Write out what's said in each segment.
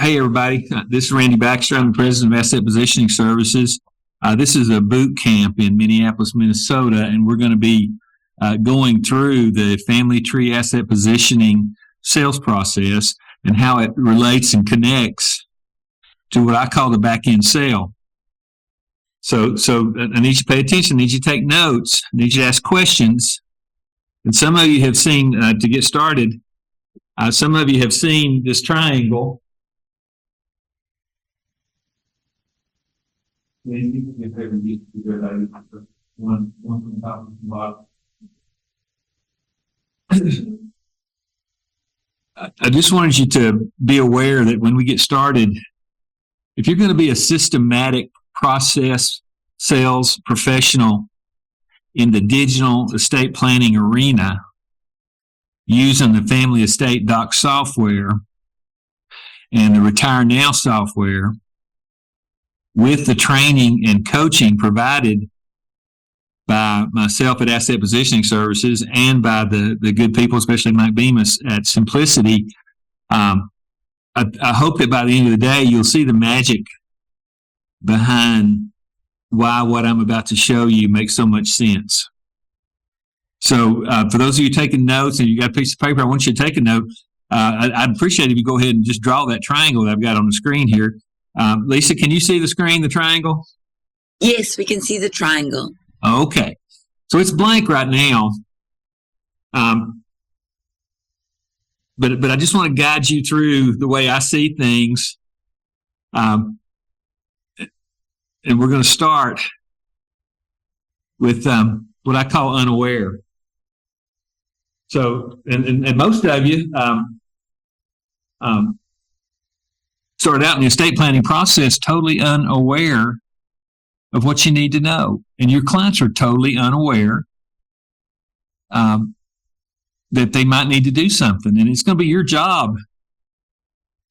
Hey, everybody. This is Randy Baxter. I'm the president of Asset Positioning Services. This is a boot camp in Minneapolis, Minnesota, and we're going to be going through the family tree asset positioning sales process and how it relates and connects to what I call the back-end sale. So I need you to pay attention. I need you to take notes. I need you to ask questions. And some of you have seen, to get started, some of you have seen this triangle. I just wanted you to be aware that when we get started, if you're going to be a systematic process sales professional in the digital estate planning arena using the Family Estate Doc software and the Retire Now software, with the training and coaching provided by myself at Asset Positioning Services and by the good people, especially Mike Bemis at Simplicity, I hope that by the end of the day, you'll see the magic behind why what I'm about to show you makes so much sense. So for those of you taking notes and you got a piece of paper, I want you to take a note. I'd appreciate it if you go ahead and just draw that triangle that I've got on the screen here. Lisa, can you see the screen, the triangle? Yes, we can see the triangle. Okay. So it's blank right now. But I just want to guide you through the way I see things. And we're going to start with what I call unaware. So, and most of you started out in the estate planning process totally unaware of what you need to know. And your clients are totally unaware that they might need to do something. And it's going to be your job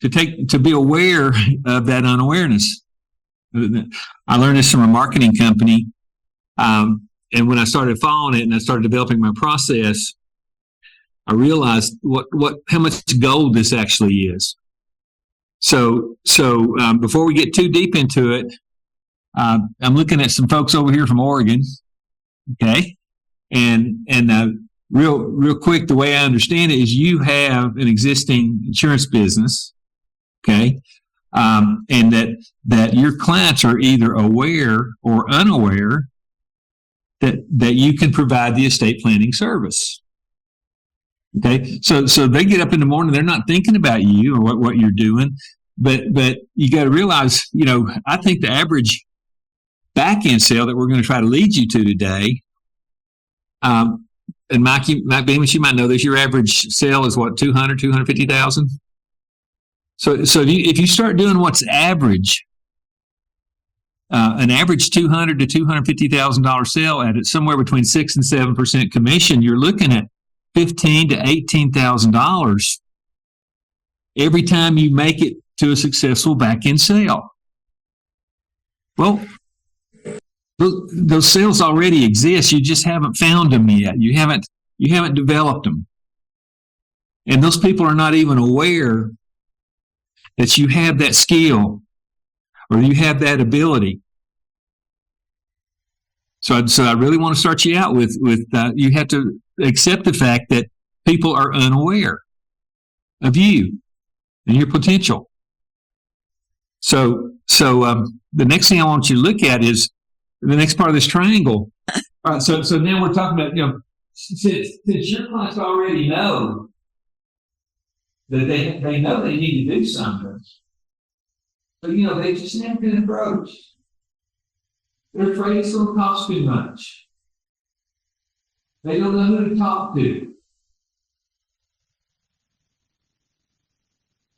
to be aware of that unawareness. I learned this from a marketing company. And when I started following it and I started developing my process, I realized how much gold this actually is. So before we get too deep into it, I'm looking at some folks over here from Oregon. Okay. And real quick, the way I understand it is you have an existing insurance business. Okay. And that your clients are either aware or unaware that you can provide the estate planning service. Okay, so they get up in the morning, they're not thinking about you or what you're doing, but you got to realize, I think the average back-end sale that we're going to try to lead you to today, and Mike Bemis, you might know this, your average sale is what, 250,000? So if you start doing what's average, an average $200,000 to $250,000 sale at it, somewhere between 6 and 7% commission, you're looking at $15,000 to $18,000 every time you make it to a successful back-end sale. Well, those sales already exist. You just haven't found them yet. You haven't developed them, and those people are not even aware that you have that skill or you have that ability. So I really want to start you out with you have to accept the fact that people are unaware of you and your potential. So the next thing I want you to look at is the next part of this triangle. All right, so now we're talking about, since your clients already know that they know they need to do something, but they've just never been approached. They're afraid it's going to cost too much. They don't know who to talk to.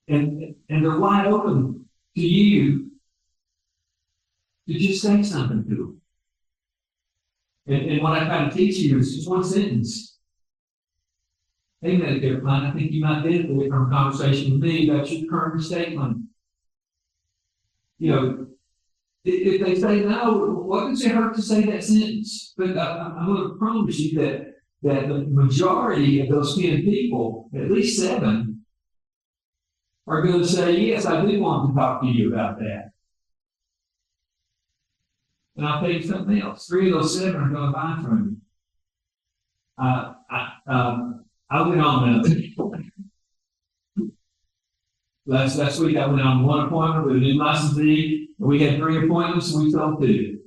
And they're wide open to you to just say something to them. And what I try to teach you is just one sentence. Hey, Medicare client, I think you might benefit from a conversation with me about your current estate plan. If they say no, what does it hurt to say that sentence? But I'm going to promise you that the majority of those 10 people, at least 7, are going to say, yes, I do want to talk to you about that. And I'll tell you something else. 3 of those 7 are going to buy from you. I went on last week. I went on 1 appointment with a new licensee. We had 3 appointments, and we sold 2.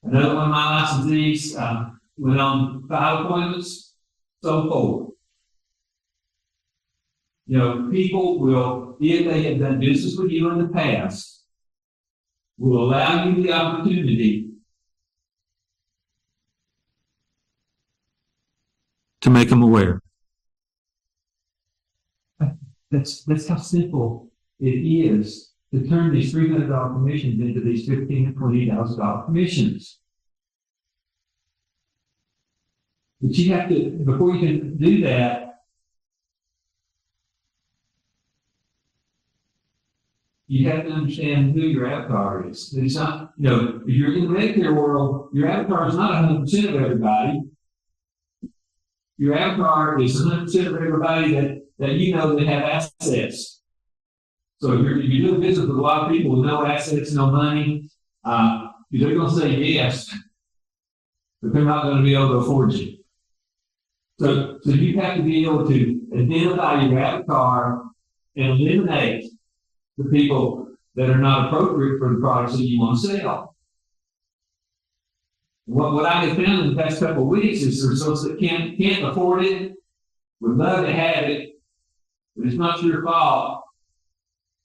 Another one of my licensees went on 5 appointments, sold 4. You know, people will, if they have done business with you in the past, will allow you the opportunity to make them aware. That's how simple it is to turn these $300 commissions into these $15,000 and $20,000 commissions. But you have to, before you can do that, you have to understand who your avatar is. It's not, you know, if you're in the Medicare world, your avatar is not 100% of everybody. Your avatar is 100% of everybody that you know that have assets. So if you're doing business with a lot of people with no assets, no money, they're going to say yes, but they're not going to be able to afford you. So you have to be able to identify your avatar and eliminate the people that are not appropriate for the products that you want to sell. What I have found in the past couple of weeks is there's those that can't afford it, would love to have it, but it's not your fault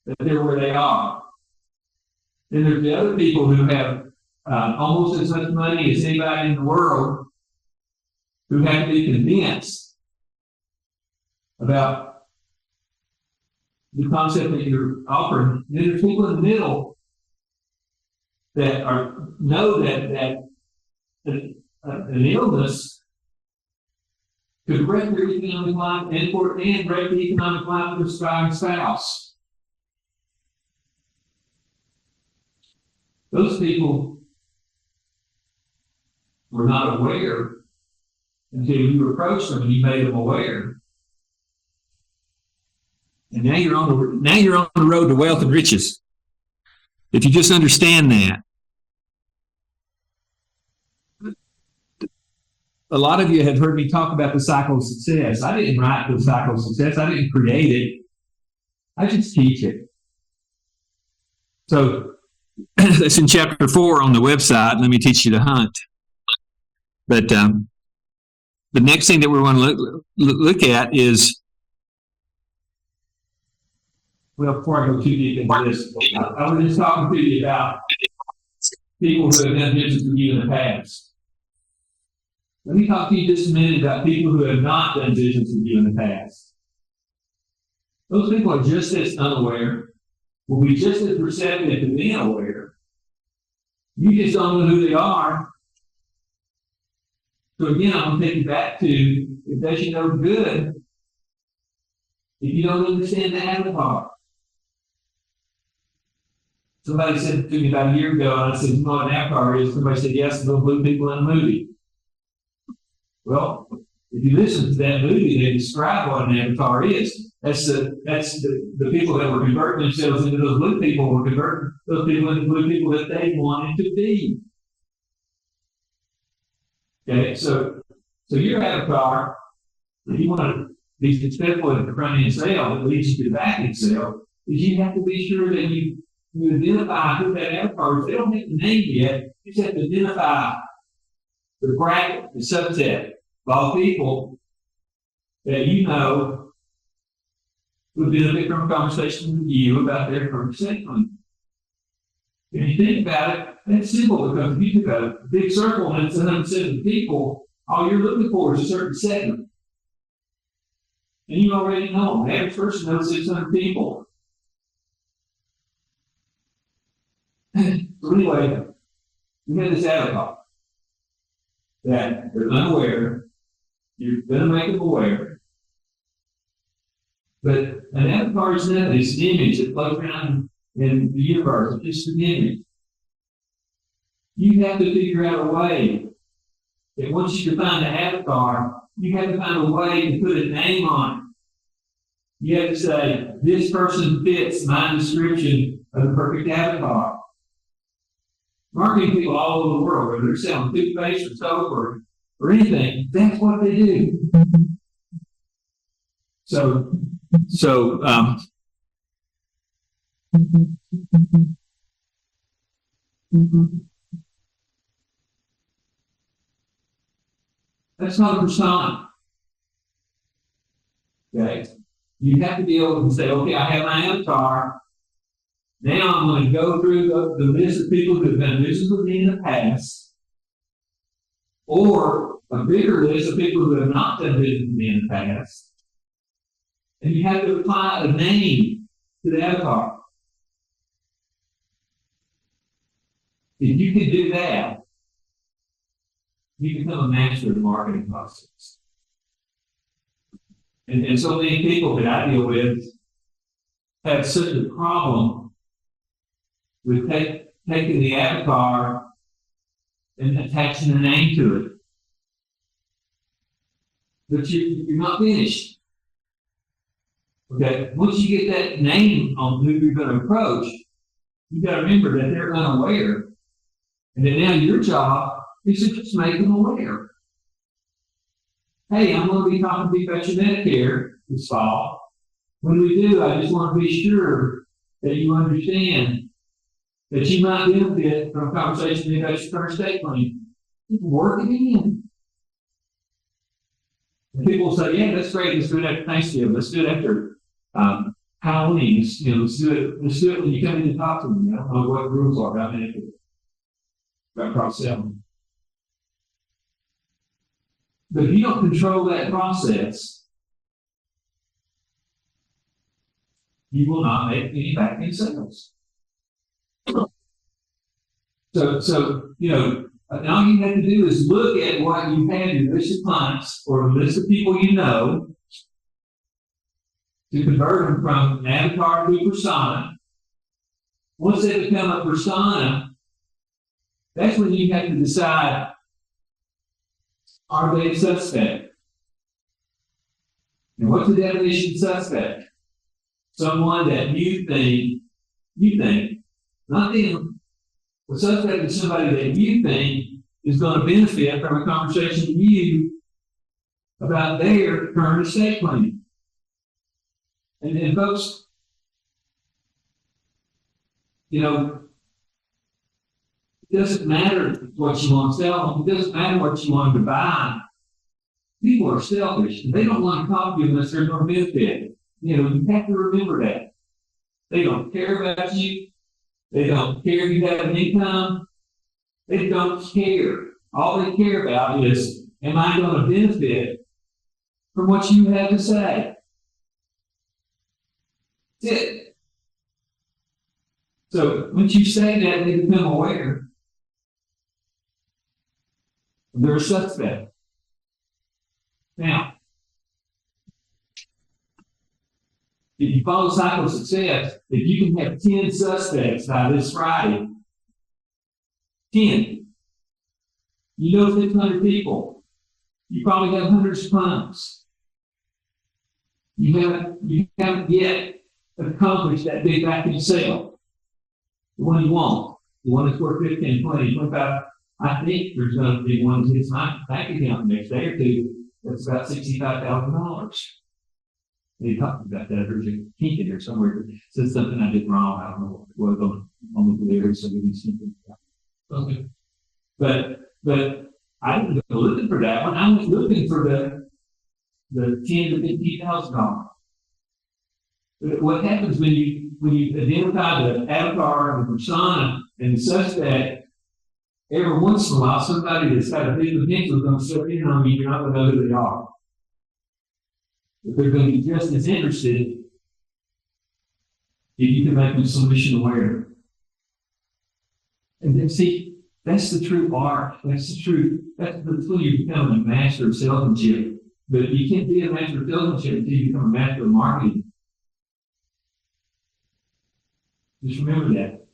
that they're where they are. Then there's the other people who have almost as much money as anybody in the world who have to be convinced about the concept that you're offering. Then there's people in the middle that know that an illness could wreck their economic life and wreck the economic life of their surviving spouse. Those people were not aware until you approached them and you made them aware. And now you're on the road to wealth and riches. If you just understand that. A lot of you have heard me talk about the cycle of success. I didn't write the cycle of success. I didn't create it. I just teach it. So that's in chapter 4 on the website. Let me teach you to hunt. But the next thing that we want to look at is, well, before I go too deep into this, I was just talking to you about people who have done business with you in the past. Let me talk to you just a minute about people who have not done business with you in the past. Those people are just as unaware, will be just as receptive to being aware. You just don't know who they are. So again, I'm going to take you back to, if does you no good, if you don't understand the avatar. Somebody said to me about a year ago, and I said, you know what an avatar is? Somebody said, yes, those blue people in a movie. Well, if you listen to that movie, they describe what an avatar is. That's the people that were converting themselves into those blue people were converting those people into blue people that they wanted to be. Okay, so your avatar, if you want to be successful at the front end sale that leads you to the back end sale, is you have to be sure that you identify who that avatar is. They don't have the name yet. You just have to identify the bracket, the subset of all people that you know would benefit from a conversation with you about their current segment. If you think about it, that's simple, because if you took a big circle and it's 170 people, all you're looking for is a certain segment. And you already know, the average person knows 600 people. So anyway, we have this avatar that they're unaware, you're going to make them aware. But an avatar is nothing, it's an image that floats around in the universe, it's just an image. You have to figure out a way that once you define the avatar, you have to find a way to put a name on You have to say, this person fits my description of the perfect avatar. Marketing people all over the world, whether they're selling toothpaste or soap or anything, that's what they do. So that's not a persona. Okay? You have to be able to say, okay, I have my avatar. Now I'm going to go through the list of people who have done business with me in the past, or a bigger list of people who have not done business with me in the past. And you have to apply a name to the avatar. If you can do that, you become a master of the marketing process. And so many people that I deal with have such a problem with taking the avatar and attaching a name to it. But you're not finished. Okay, once you get that name on who you're going to approach, you got to remember that they're unaware. And then now your job is to just make them aware. Hey, I'm going to be talking to you about your Medicare this fall. When we do, I just want to be sure that you understand that you might benefit from a conversation about your current state claim. Work it in. And people say, yeah, that's great. Let's do it after Thanksgiving. Let's do it after Halloween. Let's do it when you come in and talk to me. I don't know what the rules are about Medicare. About cross-selling. But if you don't control that process, you will not make any back-end sales. So all you have to do is look at what you have in your list of clients or a list of people you know to convert them from an avatar to a persona. Once they become a persona, that's when you have to decide, are they a suspect? And what's the definition of suspect? Someone that you think, not them. The suspect is somebody that you think is going to benefit from a conversation with you about their current estate planning. And folks, it doesn't matter what you want to sell them. It doesn't matter what you want to buy. People are selfish. And they don't want to talk to you unless they're going to benefit. You have to remember that. They don't care about you. They don't care if you have an income. They don't care. All they care about is, am I going to benefit from what you have to say? That's it. So once you say that, they become aware. They're a suspect. Now, if you follow cycle of success, if you can have 10 suspects by this Friday, 10, 600 people, you probably have hundreds of clients. You haven't yet accomplished that big back-end sale. The one you want, the one that's worth 15, 20, 25. I think there's going to be one that hits my bank account the next day or two. That's about $65,000. They talked about that. There's a kink in there somewhere that says something I did wrong. I don't know what it was on the delivery, so we can see it. Okay. But I didn't go looking for that one. I was looking for the $10,000 to $50,000. What happens when you identify the avatar and the persona and the suspect? Every once in a while, somebody that's got a big potential is going to step in on you. You're not going to know who they are. But they're going to be just as interested if you can make them solution aware. And then see, that's the true art. That's when you become a master of salesmanship. But you can't be a master of salesmanship until you become a master of marketing. Just remember that.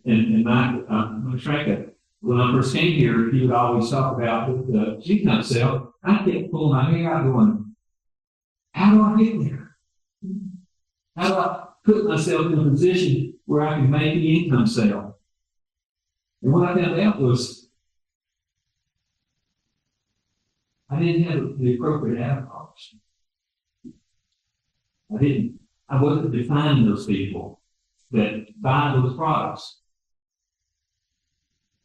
And my tracker, when I first came here, he would always talk about the G-Cup sale. I kept pulling my hair out going, How do I get there? How do I put myself in a position where I can make the income sale? And what I found out was I didn't have the appropriate avatars. I wasn't defining those people that buy those products.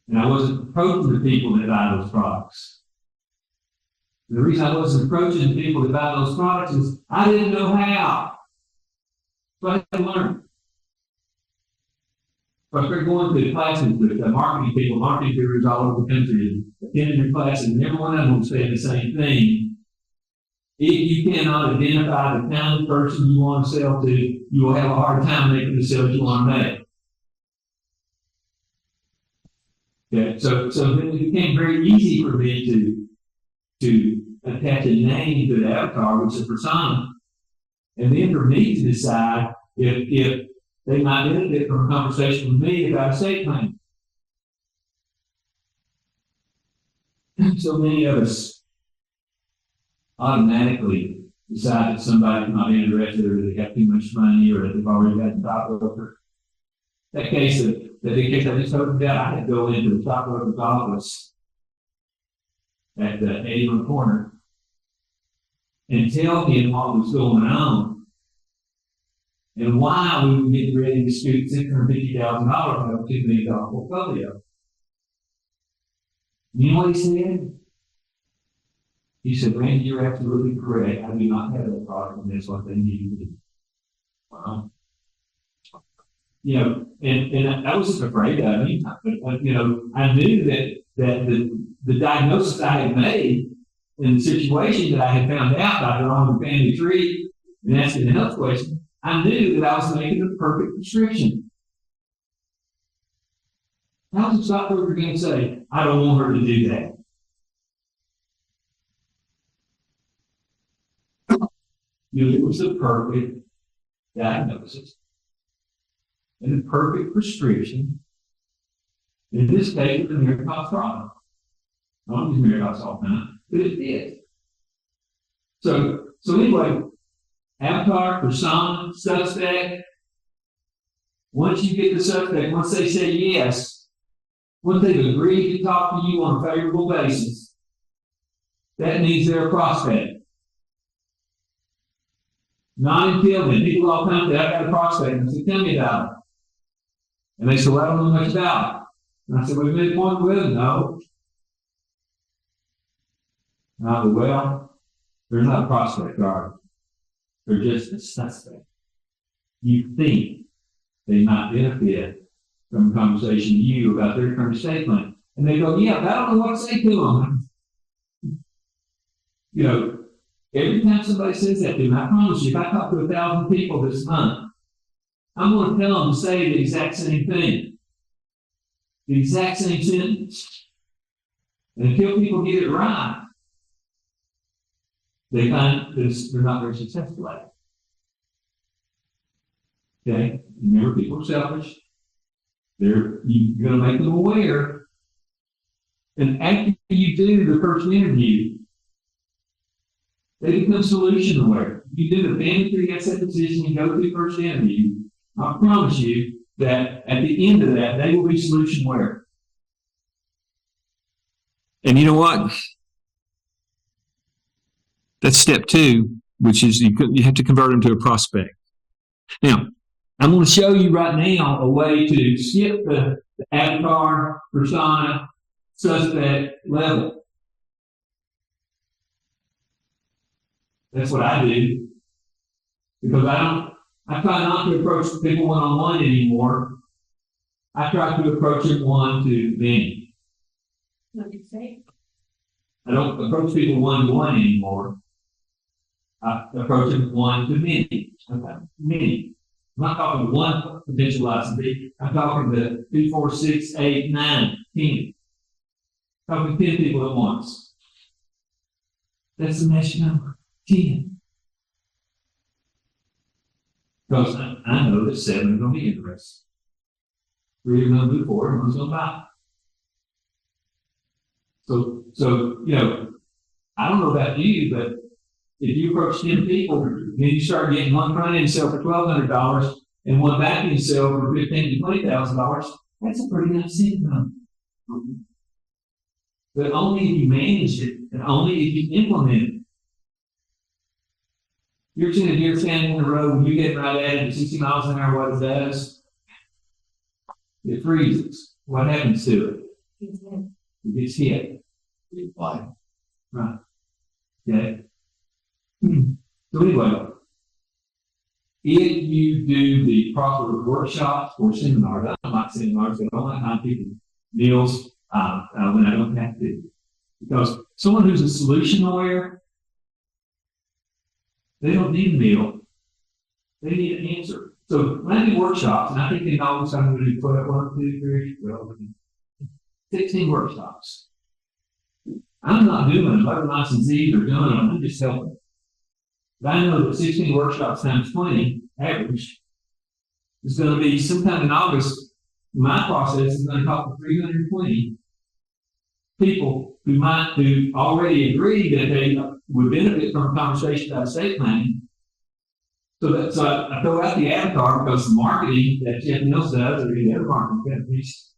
And I wasn't approaching the people that buy those products. The reason I wasn't approaching the people that buy those products is I didn't know how. So I had to learn. So I started going to classes with marketing people, marketing gurus all over the country, attending their classes, and every one of them was saying the same thing. If you cannot identify the kind of person you want to sell to, you will have a hard time making the sales you want to make. Okay, so then it became very easy for me to attach a name to the avatar, which is a persona, and then for me to decide if they might benefit from a conversation with me about estate planning. So many of us automatically decide that somebody's not interested, or they have too much money, or that they've already got the top broker. The case I just told you about, I had to go into the top broker's office at the 81 corner and tell him what was going on and why we were getting ready to scoop $650,000 out of a $2 million portfolio. You know what he said? He said, Randy, you're absolutely correct. I do not have that product, and that's what they need to do. Wow. You know, and I wasn't afraid of it, but you know, I knew that the diagnosis I had made and the situation that I had found out by drawing the family tree and asking the health question, I knew that I was making the perfect prescription. How's the stockbroker going to say, I don't want her to do that? You know, it was the perfect diagnosis and the perfect prescription. In this case, the Miracos product. I don't use Miracos all the time, but it did. So anyway, avatar, persona, suspect. Once you get the suspect, once they say yes, once they've agreed to talk to you on a favorable basis, that means they're a prospect. Not until then. People all come to, I've got a prospect, and I say, tell me about it. And they say, well, I don't know much about it. And I said, well, you made a point with them? No. Well, they're not a prospect, are they? They're just a suspect. You think they might benefit from a conversation with you about their current estate plan. And they go, yeah, but I don't know what to say to them. You know, every time somebody says that to me, I promise you, if I talk to 1,000 people this month, I'm going to tell them to say the exact same thing. The exact same sentence. And until people get it right, they find that they're not very successful at it. Okay? Remember, people are selfish. You're going to make them aware. And after you do the first interview, they become solution aware. You do the family tree asset decision, you go through the first interview. I promise you that at the end of that, they will be solution aware. And you know what? That's step 2, which is you have to convert them to a prospect. Now, I'm going to show you right now a way to skip the avatar, persona, suspect level. That's what I do. Because I try not to approach people one-on-one anymore. I try to approach them one-to-many. What did you say? I don't approach people one-to-one anymore. I approach them one-to-many. Okay. Many. I'm not talking to one potential licensee. I'm talking to 2, 4, 6, 8, 9, 10. I'm talking to 10 people at once. That's the magic number. 10. Because I know that 7 are going to be interested. 3 are going to move forward, and 1's going to buy. So, you know, I don't know about you, but if you approach 10 people, then you start getting one front end sale for $1,200 and one back end sale for $15,000 to $20,000. That's a pretty nice income. But only if you manage it and only if you implement it. You're seeing a deer standing in the road when you get right at it at 60 miles an hour, what it does? It freezes. What happens to it? It gets hit. Why? Right. Okay. So anyway, if you do the proper workshops or seminars, I don't like seminars, but I don't like how people meals when I don't have to. Because someone who's a solution aware, they don't need a meal. They need an answer. So when I do workshops, and I think they know what I'm going to put up 1, 2, 3, 16 workshops. I'm not doing whatever licensees are doing, I'm just helping. But I know that 16 workshops times 20 average is going to be sometime in August. My process is going to talk to 320 people who already agree that they would benefit from a conversation about estate planning. So I throw out the avatar because the marketing that Jeff Mills does, or the other marketing companies,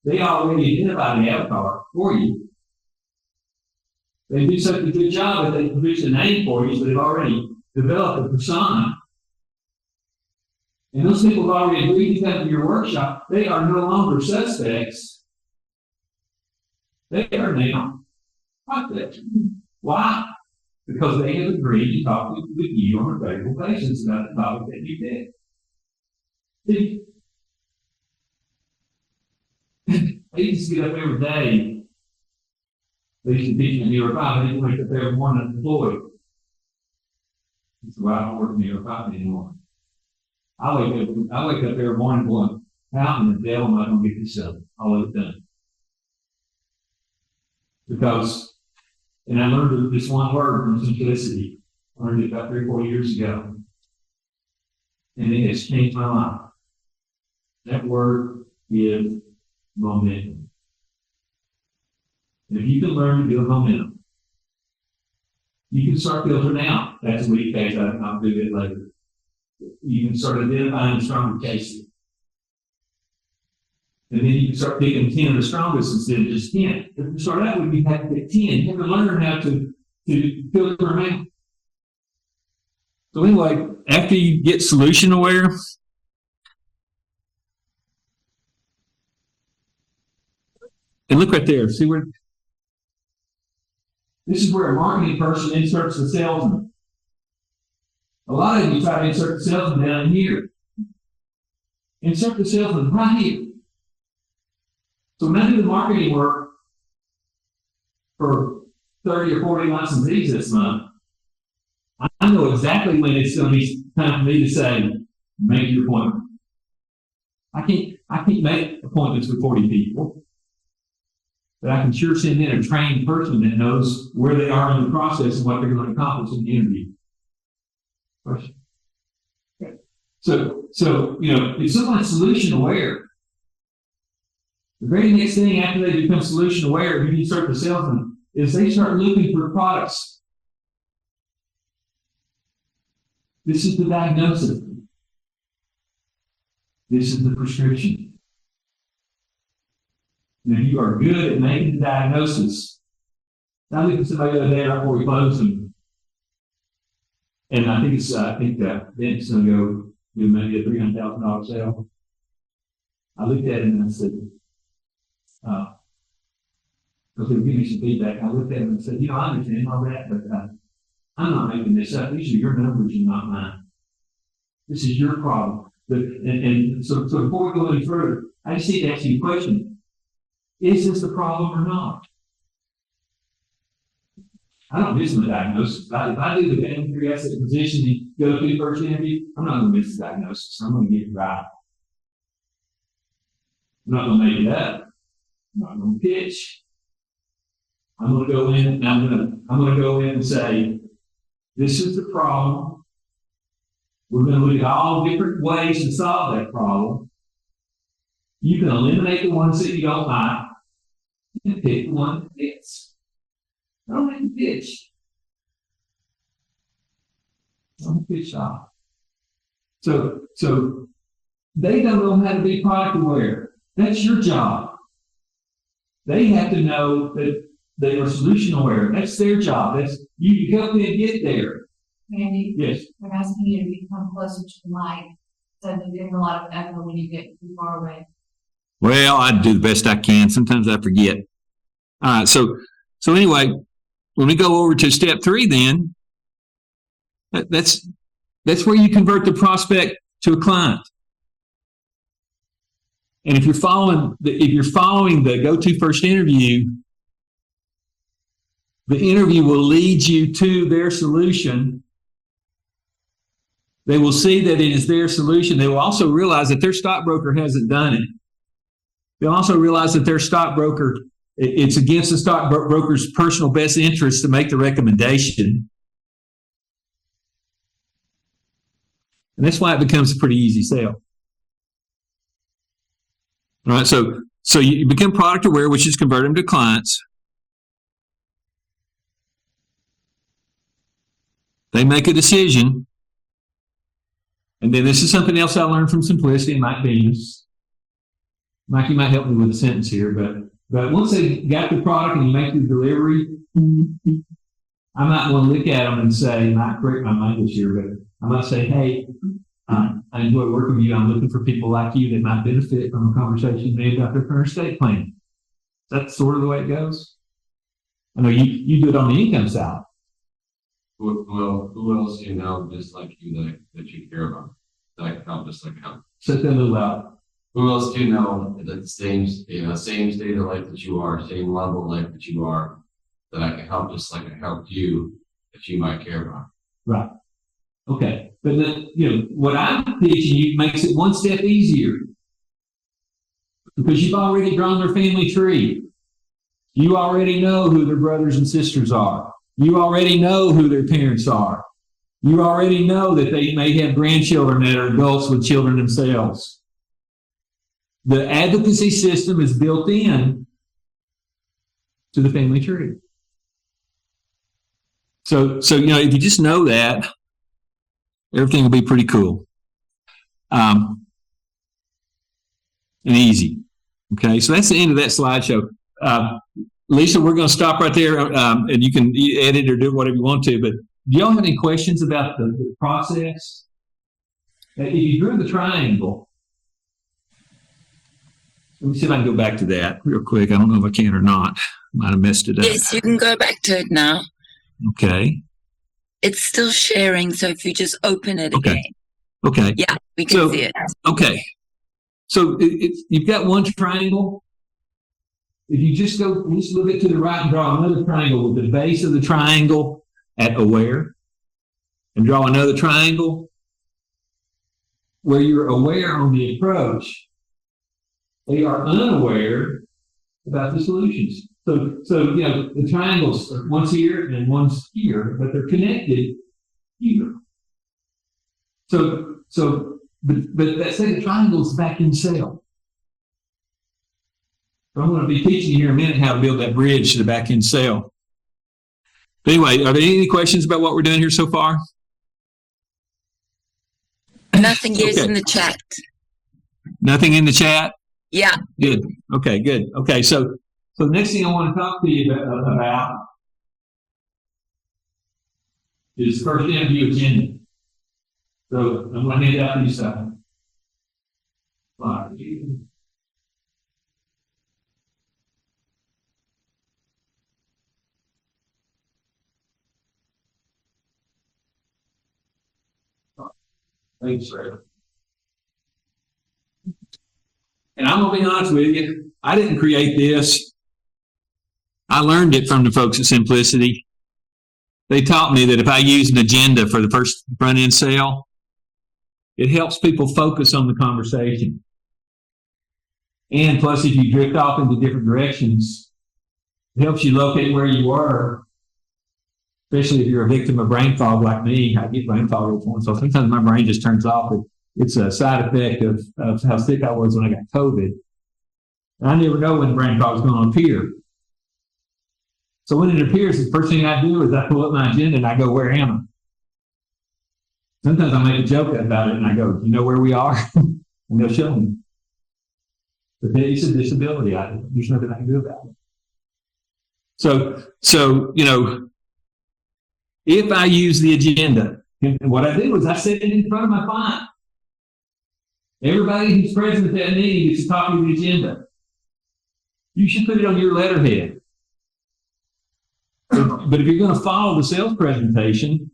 they already identify the avatar for you. They do such a good job that they produce a name for you, so they've already developed a persona. And those people have already agreed to come to your workshop. They are no longer suspects. They are now prospects. Why? Because they have agreed to talk with you on a regular basis about the topic that you did. See, they used to get up every day. They used to teach me in New York 5. They didn't wake up every morning unemployed. That's why I don't work in New York 5 anymore. I wake up every morning going, how in the devil am I going to get this done? All it's done. Because, and I learned this one word from simplicity. I learned it about 3 or 4 years ago. And it has changed my life. That word is momentum. And if you can learn to build momentum, you can start filtering out. That's a weak case. I'll do it later. You can start identifying the stronger cases. And then you can start picking 10 of the strongest instead of just 10. If you start out with, you have to pick 10. You have to learn how to filter them out. So anyway, after you get solution aware, and look right there. See where? This is where a marketing person inserts the salesman. A lot of you try to insert the salesman down here. Insert the salesman right here. So when I do the marketing work for 30 or 40 licensees this month, I know exactly when it's going to be time for me to say, make your appointment. I can't make appointments with 40 people. But I can sure send in a trained person that knows where they are in the process and what they're going to accomplish in the interview. Question? Okay. So if someone's solution aware, the very next thing after they become solution aware, when you start the salesman, is they start looking for products. This is the diagnosis. This is the prescription. And if you are good at making the diagnosis, I looked at somebody the other day right before we closed them, and I think that Ben's going to go do maybe a $300,000 sale. I looked at him and I said, because they give me some feedback. I looked at him and said, I understand all that, but I'm not making this up. These are your numbers and not mine. This is your problem. So before we go any further, I just need to ask you a question. Is this the problem or not? I don't miss my diagnosis. If I do the family tree asset positioning, go through the first interview, I'm not going to miss the diagnosis. I'm going to get it right. I'm not going to make it up. I'm not going to pitch. I'm going to go in and I'm going to go in and say, this is the problem. We're going to look at all different ways to solve that problem. You can eliminate the ones that you don't like and pick the one that fits. I don't have to pitch. I'm a good shop. So they don't know how to be product aware. That's your job. They have to know that they are solution aware. That's their job. That's you help them get there. Randy, Yes. we're asking you to become closer to the mic, so that there's a lot of echo when you get too far away. Well, I do the best I can. Sometimes I forget. All right. So anyway, when we go over to step 3, then that's where you convert the prospect to a client. And if you're following the go-to first interview, the interview will lead you to their solution. They will see that it is their solution. They will also realize that their stockbroker hasn't done it. They'll also realize that their stockbroker, it's against the stockbroker's personal best interest to make the recommendation. And that's why it becomes a pretty easy sale. All right, so you become product aware, which is convert them to clients. They make a decision. And then this is something else I learned from Simplicity and Mike Venus. Mike, you might help me with a sentence here, but once they got the product and you make the delivery, I might want to look at them and say, and I correct my language here, but I might say, hey, I enjoy working with you. I'm looking for people like you that might benefit from a conversation made about their current estate plan. That's sort of the way it goes. I know you do it on the income side. Well, who else do you know just like you that you care about? That can help just like help. Set that a little out. Who else do you know at the same state of life that you are, same level of life that you are, that I can help just like I helped you that you might care about? Right. Okay. But then, what I'm teaching you makes it one step easier because you've already drawn their family tree. You already know who their brothers and sisters are. You already know who their parents are. You already know that they may have grandchildren that are adults with children themselves. The advocacy system is built in to the family tree. So if you just know that, everything will be pretty cool. And easy. Okay, so that's the end of that slideshow. Lisa, we're going to stop right there, and you can edit or do whatever you want to, but do y'all have any questions about the process? If you drew the triangle, let me see if I can go back to that real quick. I don't know if I can or not. Might have messed it up. Yes, you can go back to it now. Okay. It's still sharing, so if you just open it again. Okay. Yeah, we can see it. Okay. So you've got one triangle. If you just go a little bit to the right and draw another triangle with the base of the triangle at aware, and draw another triangle where you're aware on the approach, they are unaware about the solutions. So the triangles, one's here and one's here, but they're connected here. But that second triangle is back in cell. I'm going to be teaching you here in a minute how to build that bridge to the back end cell. But anyway, are there any questions about what we're doing here so far? Nothing yet in the chat. Nothing in the chat? Yeah. Good. Okay, good. Okay, so the next thing I want to talk to you about is first interview agenda. So I'm going to hand out these slides. Thanks, Ray. And I'm going to be honest with you, I didn't create this. I learned it from the folks at Simplicity. They taught me that if I use an agenda for the first front-end sale, it helps people focus on the conversation. And plus, if you drift off into different directions, it helps you locate where you were, especially if you're a victim of brain fog like me. I get brain fog every once, so sometimes my brain just turns off. It's a side effect of how sick I was when I got COVID. And I never know when the brain fog is going to appear. So when it appears, the first thing I do is I pull up my agenda and I go, where am I? Sometimes I make a joke about it and I go, you know where we are? And they'll show me. But it's a disability. There's nothing I can do about it. So, if I use the agenda, and what I do is I set it in front of my client. Everybody who's present at that meeting gets a copy of the agenda. You should put it on your letterhead. But if you're going to follow the sales presentation,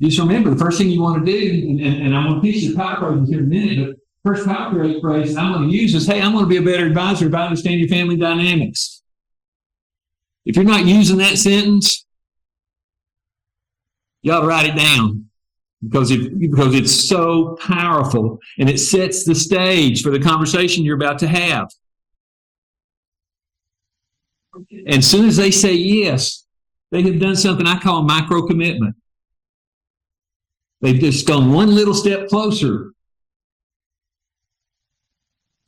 just remember the first thing you want to do, and I'm going to teach you the power phrases here in a minute, but first power phrase I'm going to use is, hey, I'm going to be a better advisor if I understand your family dynamics. If you're not using that sentence, you ought to write it down because it's so powerful and it sets the stage for the conversation you're about to have. And as soon as they say yes, they have done something I call micro commitment. They've just gone one little step closer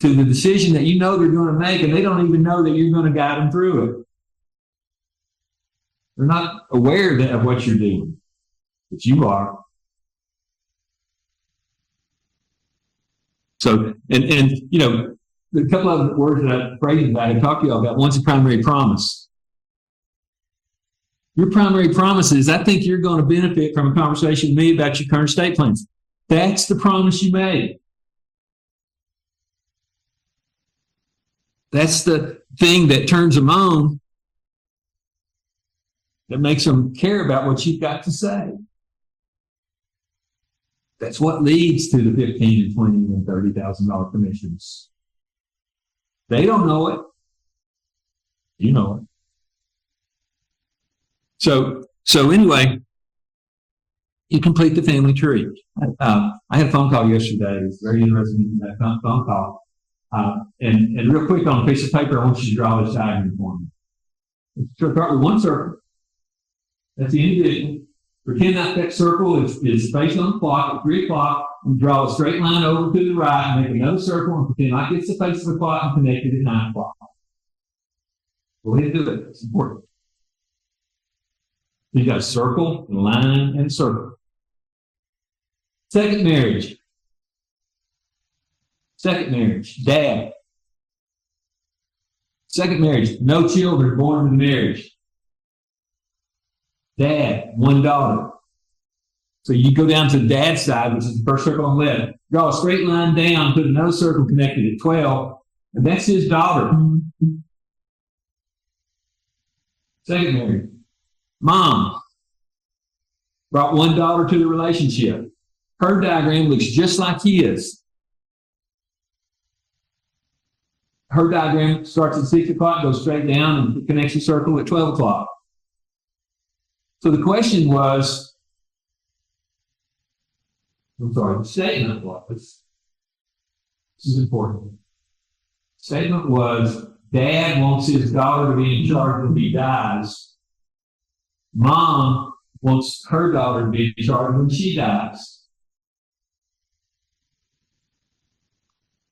to the decision that you know they're going to make, and they don't even know that you're going to guide them through it. They're not aware of what you're doing, but you are. So, and a couple of words that phrases I had talked to you all about. One's a primary promise. Your primary promise is, I think you're going to benefit from a conversation with me about your current estate plans. That's the promise you made. That's the thing that turns them on, that makes them care about what you've got to say. That's what leads to the $15,000 and $20,000 and $30,000 commissions. They don't know it. You know it. So anyway, you complete the family tree. I had a phone call yesterday. It was very interesting, that phone call. And real quick on a piece of paper, I want you to draw this diagram for me. Start with one circle. That's the individual. Pretend that circle is facing on the clock at 3 o'clock. You draw a straight line over to the right and make another circle and pretend like it's the face of the clock and connect it at 9 o'clock. Go ahead and do it. It's important. You got a circle, a line, and a circle. Second marriage. Dad. Second marriage, no children born in the marriage. Dad, 1 daughter. So you go down to the dad's side, which is the first circle on the left. Draw a straight line down, put another circle connected at 12, and that's his daughter. Second marriage. Mom brought 1 daughter to the relationship. Her diagram looks just like his. Her diagram starts at 6 o'clock, goes straight down, and connects the circle at 12 o'clock. So the question was, the statement was, this is important. Statement was, Dad wants his daughter to be in charge when he dies. Mom wants her daughter to be in charge when she dies.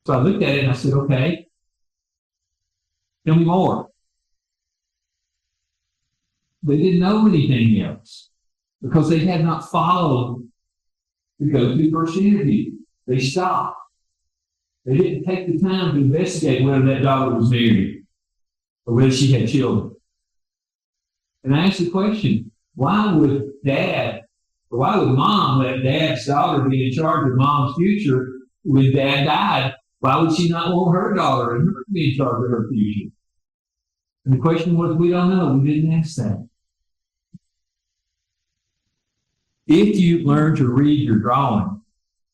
So I looked at it and I said, okay, tell me more. They didn't know anything else because they had not followed the go-to first interview. They stopped. They didn't take the time to investigate whether that daughter was married or whether she had children. And I asked the question, why would mom let dad's daughter be in charge of mom's future when dad died? Why would she not want her daughter and her to be in charge of her future? And the question was, we don't know. We didn't ask that. If you learn to read your drawing,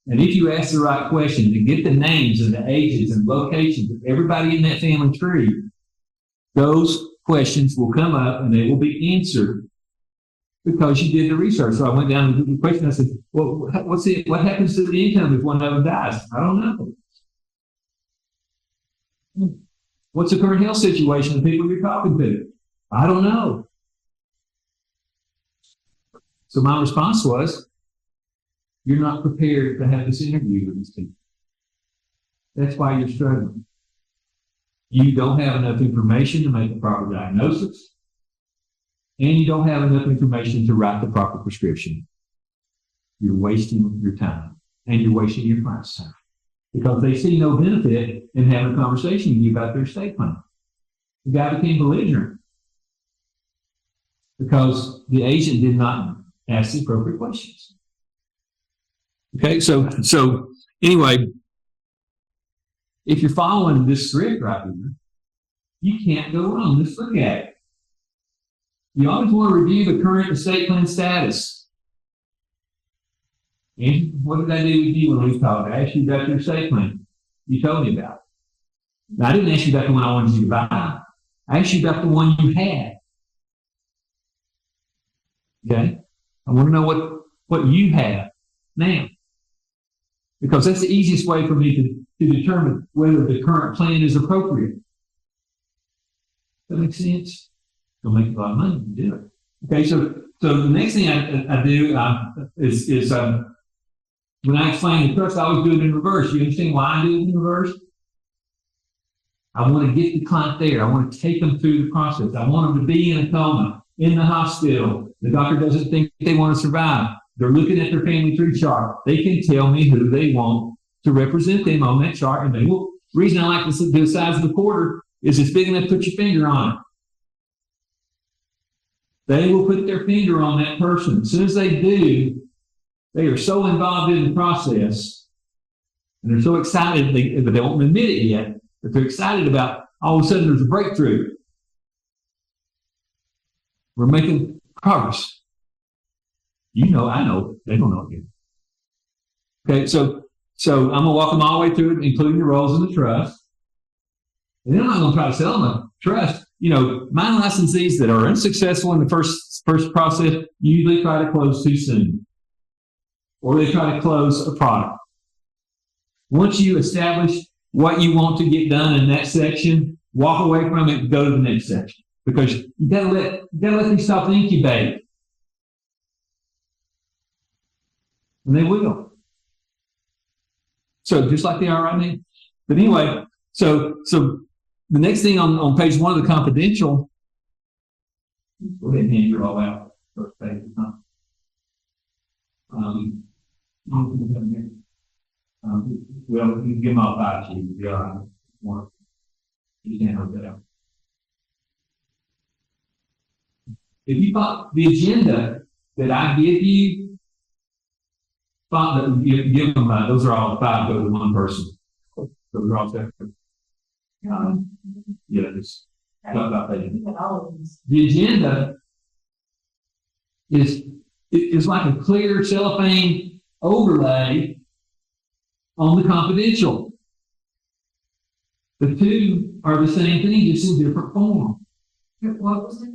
and if you ask the right questions and get the names and the ages and locations of everybody in that family tree, those questions will come up and they will be answered because you did the research. So I went down and did the question. I said, well, what happens to the income if one of them dies? I don't know. What's the current health situation of the people you're talking to? I don't know. So my response was, you're not prepared to have this interview with these people. That's why you're struggling. You don't have enough information to make a proper diagnosis, and you don't have enough information to write the proper prescription. you're wasting your time and you're wasting your client's time because they see no benefit in having a conversation with you about their estate plan. The guy became belligerent because the agent did not ask the appropriate questions. Okay, so anyway, if you're following this script right here, you can't go wrong. Let's look at it. You always want to review the current estate plan status. And what did I do with you when we talked? I asked you about your estate plan. You told me about it. Now, I didn't ask you about the one I wanted you to buy. I asked you about the one you had. Okay? I want to know what you have now. Because that's the easiest way for me to determine whether the current plan is appropriate. That makes sense? It'll make a lot of money to do it. Okay, so the next thing I do is when I explain the trust, I always do it in reverse. You understand why I do it in reverse? I want to get the client there. I want to take them through the process. I want them to be in a coma, in the hospital. The doctor doesn't think they want to survive. They're looking at their family tree chart. They can tell me who they want to represent them on that chart. And they will. The reason I like the size of the quarter is it's big enough to put your finger on it. They will put their finger on that person. As soon as they do, they are so involved in the process, and they're so excited, but they won't admit it yet, but they're excited about all of a sudden there's a breakthrough. We're making progress. You know, I know, they don't know it yet. Okay, so I'm going to walk them all the way through it, including the roles in the trust. And then I'm not going to try to sell them a trust. You know, my licensees that are unsuccessful in the first process usually try to close too soon. Or they try to close a product. Once you establish what you want to get done in that section, walk away from it and go to the next section. Because you gotta let these stuff incubate. And they will. So just like they are right now. But anyway, so the next thing on page 1 of the confidential, go ahead and hand it all out. First page, huh? Well, you can give them all 5 sheets. Yeah, one. You can't hold that out. If you thought the agenda that I give you, thought that you give them, those are all 5 go to one person. Those are all separate. Yeah, just talk about that. The agenda is like a clear cellophane overlay on the confidential. The two are the same thing, just in different form. What was it?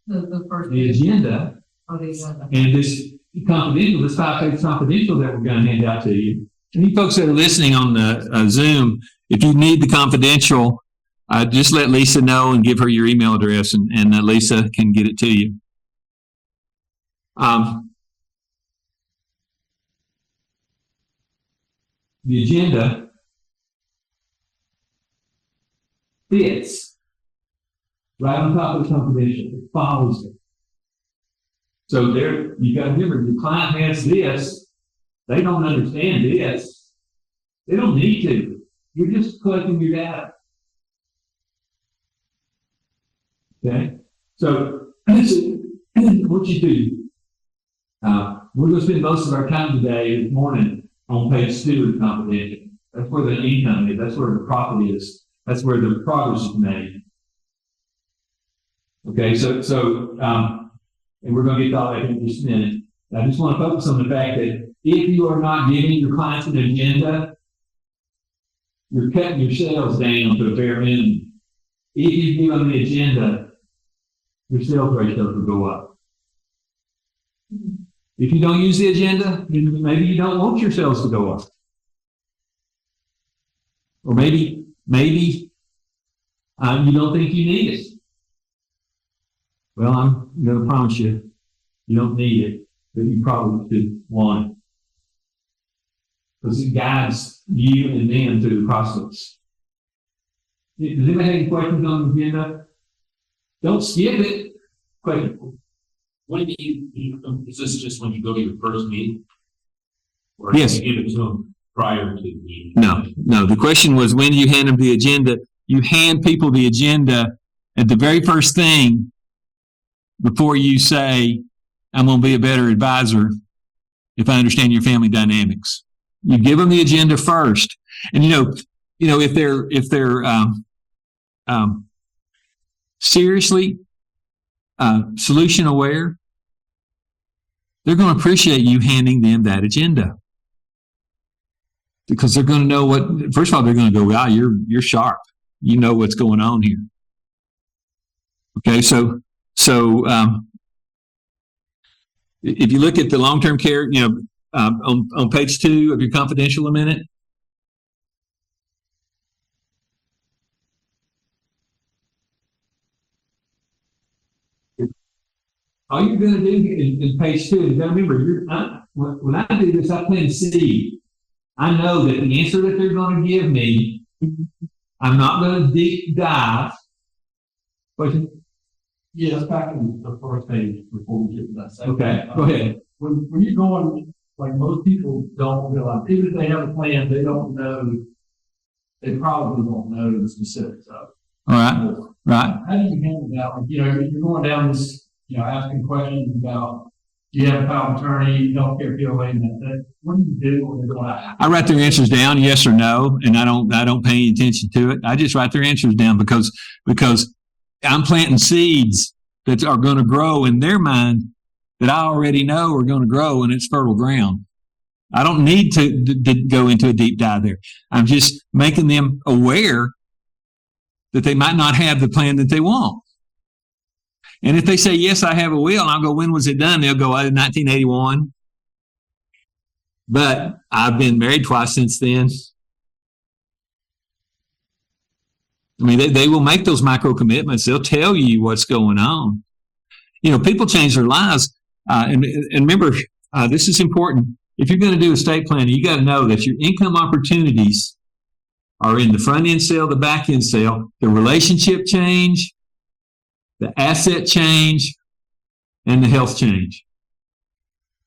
The first. The agenda Oh, the agenda. and this confidential, this 5-page confidential that we're going to hand out to you. And you folks that are listening on the Zoom, if you need the confidential, just let Lisa know and give her your email address, and Lisa can get it to you. The agenda fits right on top of the confidential. It follows it. So there, you got to remember, the client has this. They don't understand this. They don't need to. You're just collecting your data. Okay? So, what you do, we're going to spend most of our time today, this morning, on page 2 of the confidential. That's where the income is. That's where the profit is. That's where the progress is made. Okay, so and we're going to get to all that in just a minute. I just want to focus on the fact that if you are not giving your clients an agenda, you're cutting your sales down to a bare minimum. If you give them the agenda, your sales ratios will go up. If you don't use the agenda, then maybe you don't want your sales to go up. Or maybe you don't think you need it. Well, I'm going to promise you, you don't need it, but you probably should want it. Because it guides you and them through the process. Does anybody have any questions on the agenda? Don't skip it. Question. What do you, is this just when you go to your first meeting? Or Yes. give it to them prior to the meeting? No. The question was, when do you hand them the agenda? You hand people the agenda at the very first thing before you say, I'm going to be a better advisor if I understand your family dynamics. You give them the agenda first. And, if they're seriously solution aware, they're going to appreciate you handing them that agenda. Because they're going to know first of all, they're going to go, wow, you're sharp. You know what's going on here. Okay, so if you look at the long-term care, on page 2 of your confidential a minute. All you're going to do is page 2. Now remember, when I do this, I plant seed. I know that the answer that they're going to give me, I'm not going to deep dive. Yeah, it's back in the first page before we get to that second. Okay, go ahead. When you're going, like most people don't realize, even if they have a plan, they probably don't know the specifics of it. All right, right. How do you handle that? Like, if you're going down this, asking questions about, do you have a power of attorney, healthcare POA, and that, what do you do when they're going out? I write their answers down, yes or no, and I don't pay any attention to it. I just write their answers down because I'm planting seeds that are going to grow in their mind that I already know are going to grow in its fertile ground. I don't need to go into a deep dive there. I'm just making them aware that they might not have the plan that they want. And if they say, yes, I have a will, and I'll go, when was it done? They'll go, 1981. But I've been married twice since then. I mean, they will make those micro commitments. They'll tell you what's going on. People change their lives. And remember, this is important. If you're going to do estate planning, you got to know that your income opportunities are in the front end sale, the back end sale, the relationship change, the asset change, and the health change.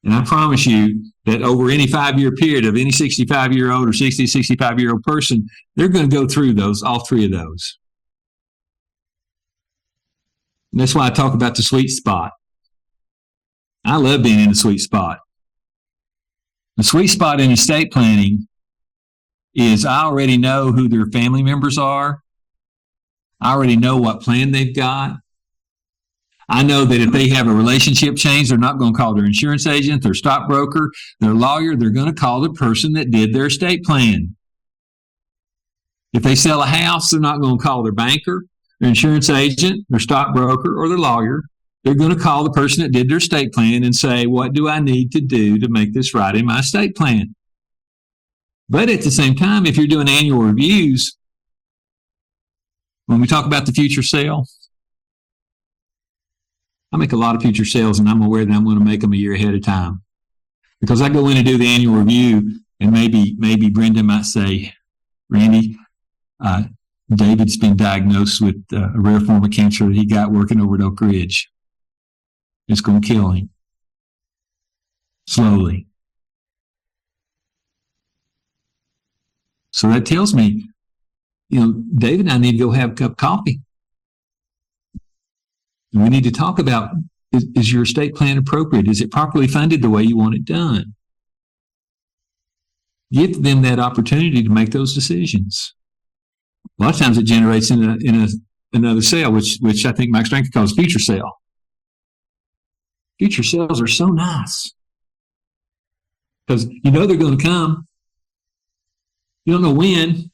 And I promise you that over any 5-year period of any 65-year-old or 65-year-old person, they're going to go through all 3 of those. And that's why I talk about the sweet spot. I love being in the sweet spot. The sweet spot in estate planning is I already know who their family members are. I already know what plan they've got. I know that if they have a relationship change, they're not going to call their insurance agent, their stockbroker, their lawyer. They're going to call the person that did their estate plan. If they sell a house, they're not going to call their banker, their insurance agent, their stockbroker, or their lawyer. They're going to call the person that did their estate plan and say, what do I need to do to make this right in my estate plan? But at the same time, if you're doing annual reviews, when we talk about the future sale, I make a lot of future sales, and I'm aware that I'm going to make them a year ahead of time. Because I go in and do the annual review, and maybe Brenda might say, Randy, David's been diagnosed with a rare form of cancer that he got working over at Oak Ridge. It's going to kill him. Slowly. So that tells me, David and I need to go have a cup of coffee. And we need to talk about, is your estate plan appropriate? Is it properly funded the way you want it done? Give them that opportunity to make those decisions. A lot of times it generates in another sale, which I think Mike Strank calls future sale. Future sales are so nice because they're going to come. You don't know when.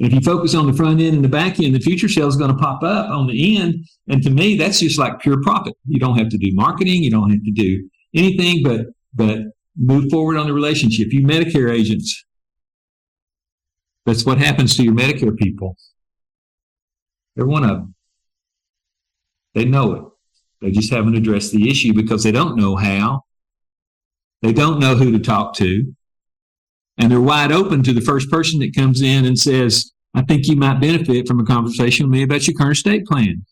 And if you focus on the front end and the back end, the future sale is going to pop up on the end. And to me, that's just like pure profit. You don't have to do marketing. You don't have to do anything but move forward on the relationship. You Medicare agents, that's what happens to your Medicare people. They're one of them. They know it. They just haven't addressed the issue because they don't know how. They don't know who to talk to. And they're wide open to the first person that comes in and says, I think you might benefit from a conversation with me about your current estate plan.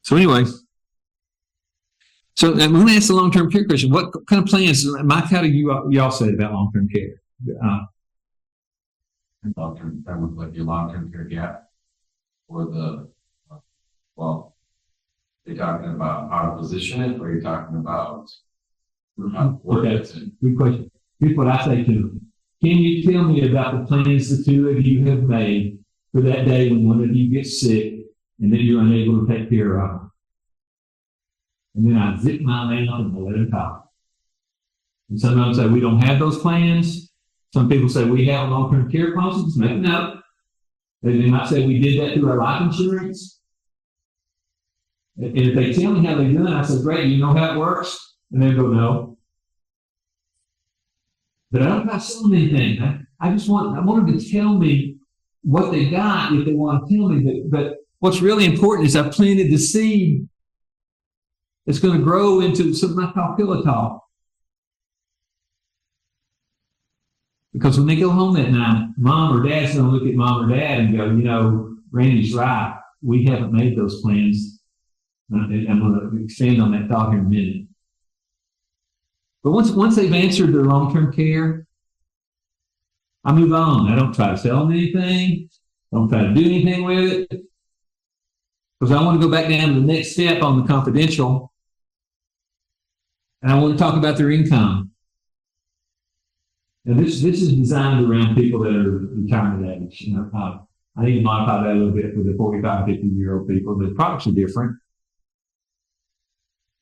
So anyway, So let me ask the long-term care question. What kind of plans, Mike, how do y'all say about long-term care? Long-term, kind of like your long-term care gap or well, you're talking about how to position it, or you're talking about how to work Okay. it? Good question. Here's what I say to them. Can you tell me about the plans the two of you have made for that day when one of you gets sick and then you're unable to take care of them? And then I zip my mouth and I let them talk. And some of them say, we don't have those plans. Some people say, we have long-term care policies. Maybe no. They might say, we did that through our life insurance. And if they tell me how they do it, I say, great, you know how it works? And they go, no. But I don't have to sell them anything. I want them to tell me what they got if they want to tell me. But What's really important is I planted the seed that's going to grow into something I call pillow talk. Because when they go home that night, mom or dad's going to look at mom or dad and go, you know, Randy's right. We haven't made those plans. I'm going to expand on that thought here in a minute. But once they've answered their long-term care, I move on. I don't try to sell them anything. I don't try to do anything with it. Because I want to go back down to the next step on the confidential. And I want to talk about their income. Now, this is designed around people that are retirement age. You know, I need to modify that a little bit for the 45, 50-year-old people. The products are different.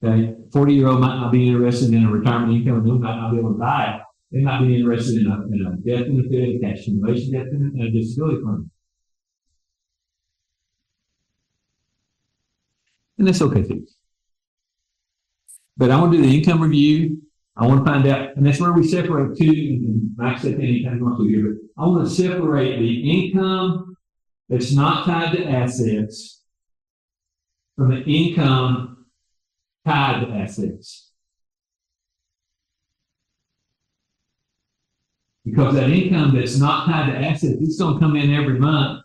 Okay, 40-year-old might not be interested in a retirement income, and they might not be able to buy it. They might be interested in a death benefit, a cash accumulation death benefit, and a disability fund. And that's okay too. But I want to do the income review. I want to find out, and that's where we separate two, and Mike said anything you want to here, but I want to separate the income that's not tied to assets from the income tied to assets. Because that income that's not tied to assets, it's going to come in every month.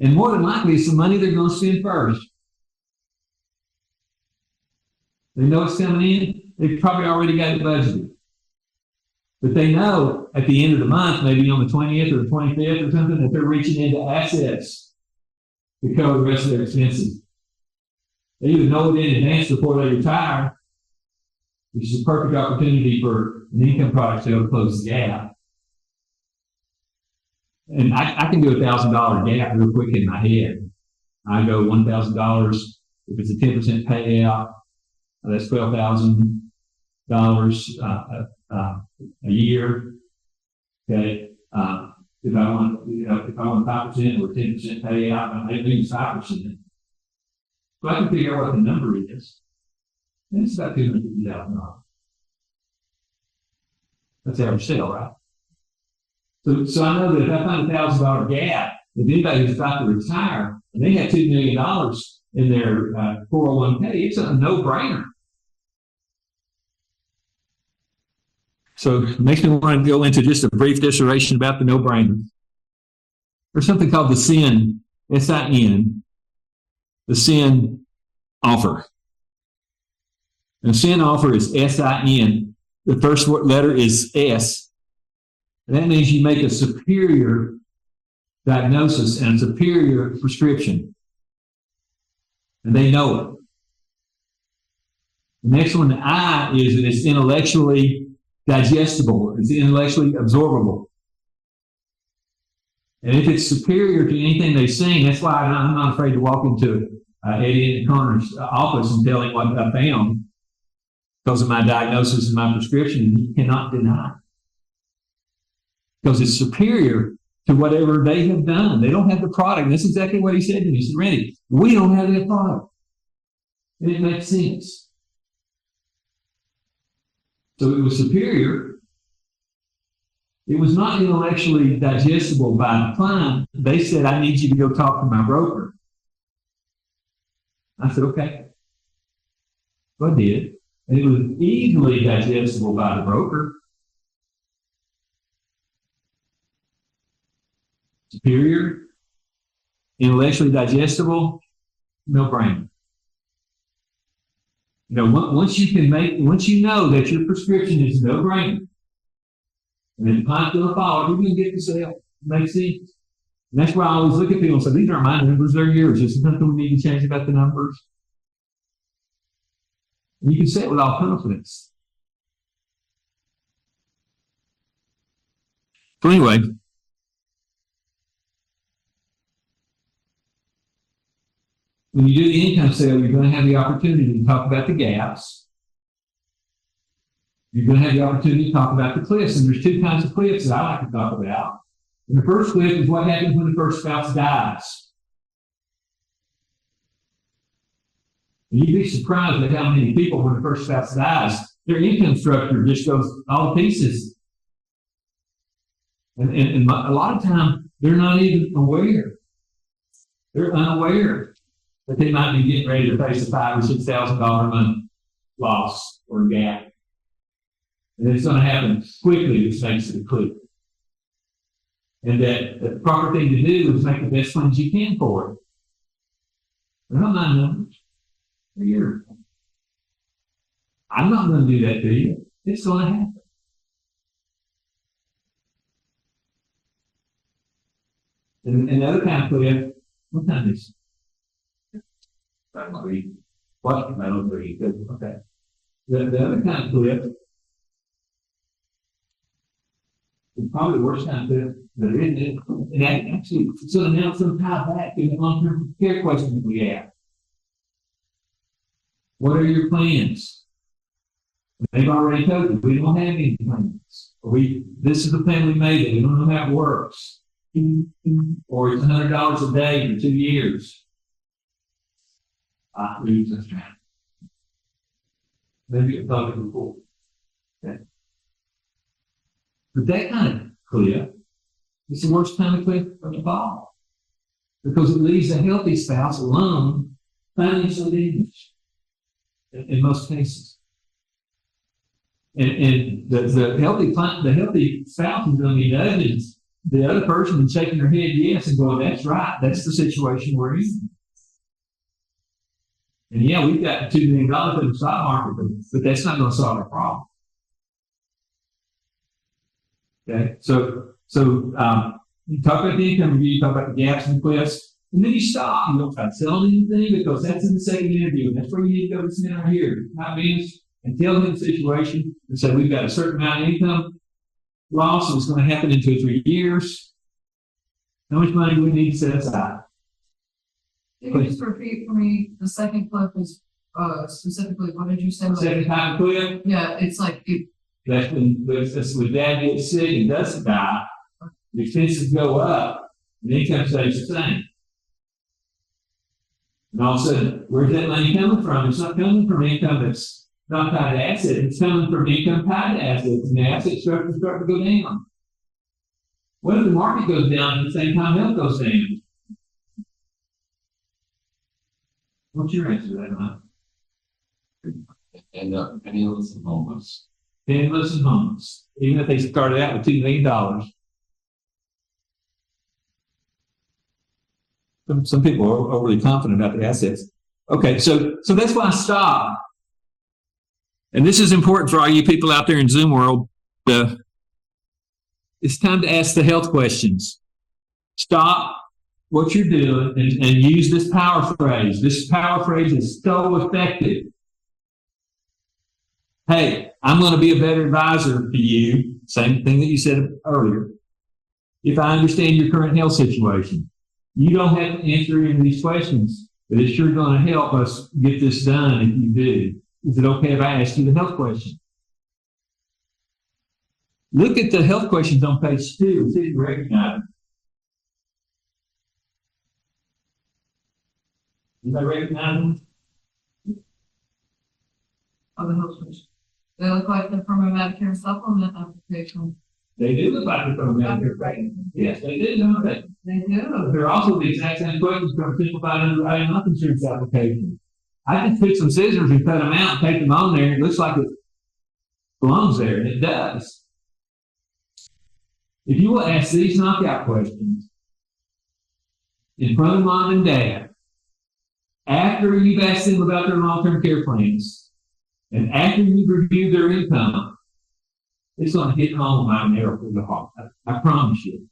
And more than likely, it's the money they're going to spend first. They know it's coming in. They've probably already got it budgeted. But they know at the end of the month, maybe on the 20th or the 25th or something, that they're reaching into assets to cover the rest of their expenses. They either know it in advance before they retire, which is a perfect opportunity for an income product to help close the gap. And I can do $1,000 gap real quick in my head. I go $1,000. If it's a 10% payout, that's $12,000 a year. Okay. If I want 5% or 10% payout, I may lose 5%. So I can figure out what the number is. And it's about $250,000. That's average sale, right? So I know that if I find $1,000 gap, if anybody who's about to retire and they have $2 million in their 401k, it's a no-brainer. So it makes me want to go into just a brief dissertation about the no-brainer. There's something called the SIN, S-I-N, the SIN offer. And SIN offer is S-I-N. The first letter is S. And that means you make a superior diagnosis and a superior prescription. And they know it. The next one, the I, is that it's intellectually digestible. It's intellectually absorbable. And if it's superior to anything they've seen, that's why I'm not afraid to walk into Eddie Connor's office and tell him what I found because of my diagnosis and my prescription. He cannot deny it. Because it's superior to whatever they have done. They don't have the product. That's exactly what he said to me. He said, Randy, we don't have that product. And it makes sense. So it was superior. It was not intellectually digestible by the client. They said, I need you to go talk to my broker. I said, okay. So I did. And it was easily digestible by the broker. Superior, intellectually digestible, no brainer. once you know that your prescription is no brainer, and then the client's going to follow, you're going to get the sale. Makes sense. And that's why I always look at people and say, these aren't my numbers, they're yours. Is there something we need to change about the numbers? And you can say it with all confidence. So anyway, when you do the income sale, you're going to have the opportunity to talk about the gaps. You're going to have the opportunity to talk about the cliffs. And there's two kinds of cliffs that I like to talk about. And the first cliff is what happens when the first spouse dies. And you'd be surprised at how many people, when the first spouse dies, their income structure just goes all to pieces. And a lot of times, they're not even aware. They're unaware that they might be getting ready to face a $5,000 or $6,000 a month loss or gap. And it's going to happen quickly, which makes it clear. And that the proper thing to do is make the best plans you can for it. They're not my numbers. They're yours. I'm not going to do that to you. It's going to happen. And the other kind of cliff, what time is it? What? I don't agree. Good. Okay. The other kind of cliff, is probably the worst kind of cliff that isn't it. And that actually, so now it's going to tie back to the long-term care question that we have. What are your plans? They've already told you we don't have any plans. This is the plan we made it. We don't know how it works. Or it's $100 a day for 2 years. Maybe you've thought it before. Okay. But that kind of cliff is the worst kind of cliff of the fall. Because it leaves a healthy spouse alone, financially damaged in most cases. And the healthy spouse is going to be nudging the other person and shaking their head yes and going, that's right, that's the situation we're in. And yeah, we've got $2 million in the stock market, but that's not going to solve our problem. Okay, so you talk about the income review, you talk about the gaps and cliffs, and then you stop. You don't try to sell anything because that's in the second interview, and that's where you need to go to sit down here, not business, and tell them the situation and say we've got a certain amount of income loss and it's going to happen in 2 or 3 years. How much money do we need to set aside? Can you just repeat for me, the second clip is specifically, what did you say? Second time cliff? Yeah, it's like, That's when dad gets sick and doesn't die, the expenses go up, and the income stays the same. And all of a sudden, where's that money coming from? It's not coming from income that's not tied to assets. It's coming from income tied to assets, and the asset structure starts to go down. What if the market goes down at the same time health goes down? What's your answer to that, Mike? End up penniless and homeless. Penniless and homeless, even if they started out with $2 million. Some people are overly confident about the assets. Okay, so that's why I stopped. and this is important for all you people out there in Zoom world, it's time to ask the health questions. Stop what you're doing and use this power phrase. This power phrase is so effective. Hey, I'm going to be a better advisor to you. Same thing that you said earlier. If I understand your current health situation, you don't have to answer any of these questions, but it's sure going to help us get this done if you do. Is it okay if I ask you the health question? Look at the health questions on page 2 and see if you recognize them. Anybody recognize them? of the health switch. They look like they're from a Medicare supplement application. They do look like they're from Medicare. Right? Yes, they do, don't they? They do. They're also the exact same questions from a simplified underwriting health insurance application. I just took some scissors and cut them out and take them on there. It looks like it belongs there, and it does. If you will ask these knockout questions in front of mom and dad, after you've asked them about their long-term care plans, And after you review their income, it's going to hit home right there for the heart. I promise you.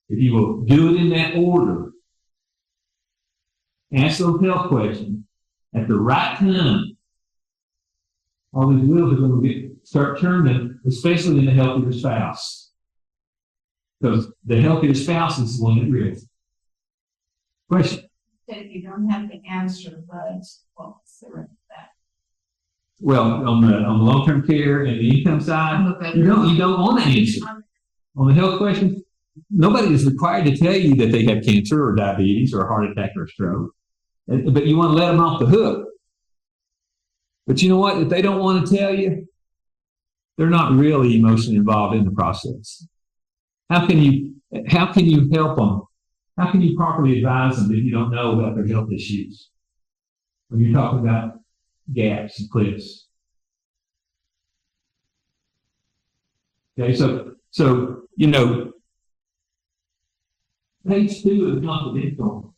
If you will do it in that order, ask those health questions at the right time, all these wheels are going to start turning, especially in the healthier spouse. Because the healthier spouse is the one that risks. Question? That if you don't have the answer, but what's the rest of that? Well, on the long-term care and the income side, you don't want to answer. On the health question, nobody is required to tell you that they have cancer or diabetes or a heart attack or a stroke. But you want to let them off the hook. But you know what? If they don't want to tell you, they're not really emotionally involved in the process. How can you help them? How can you properly advise them if you don't know about their health issues? When you're talking about gaps and cliffs. Okay, so you know, page 2 is confidential.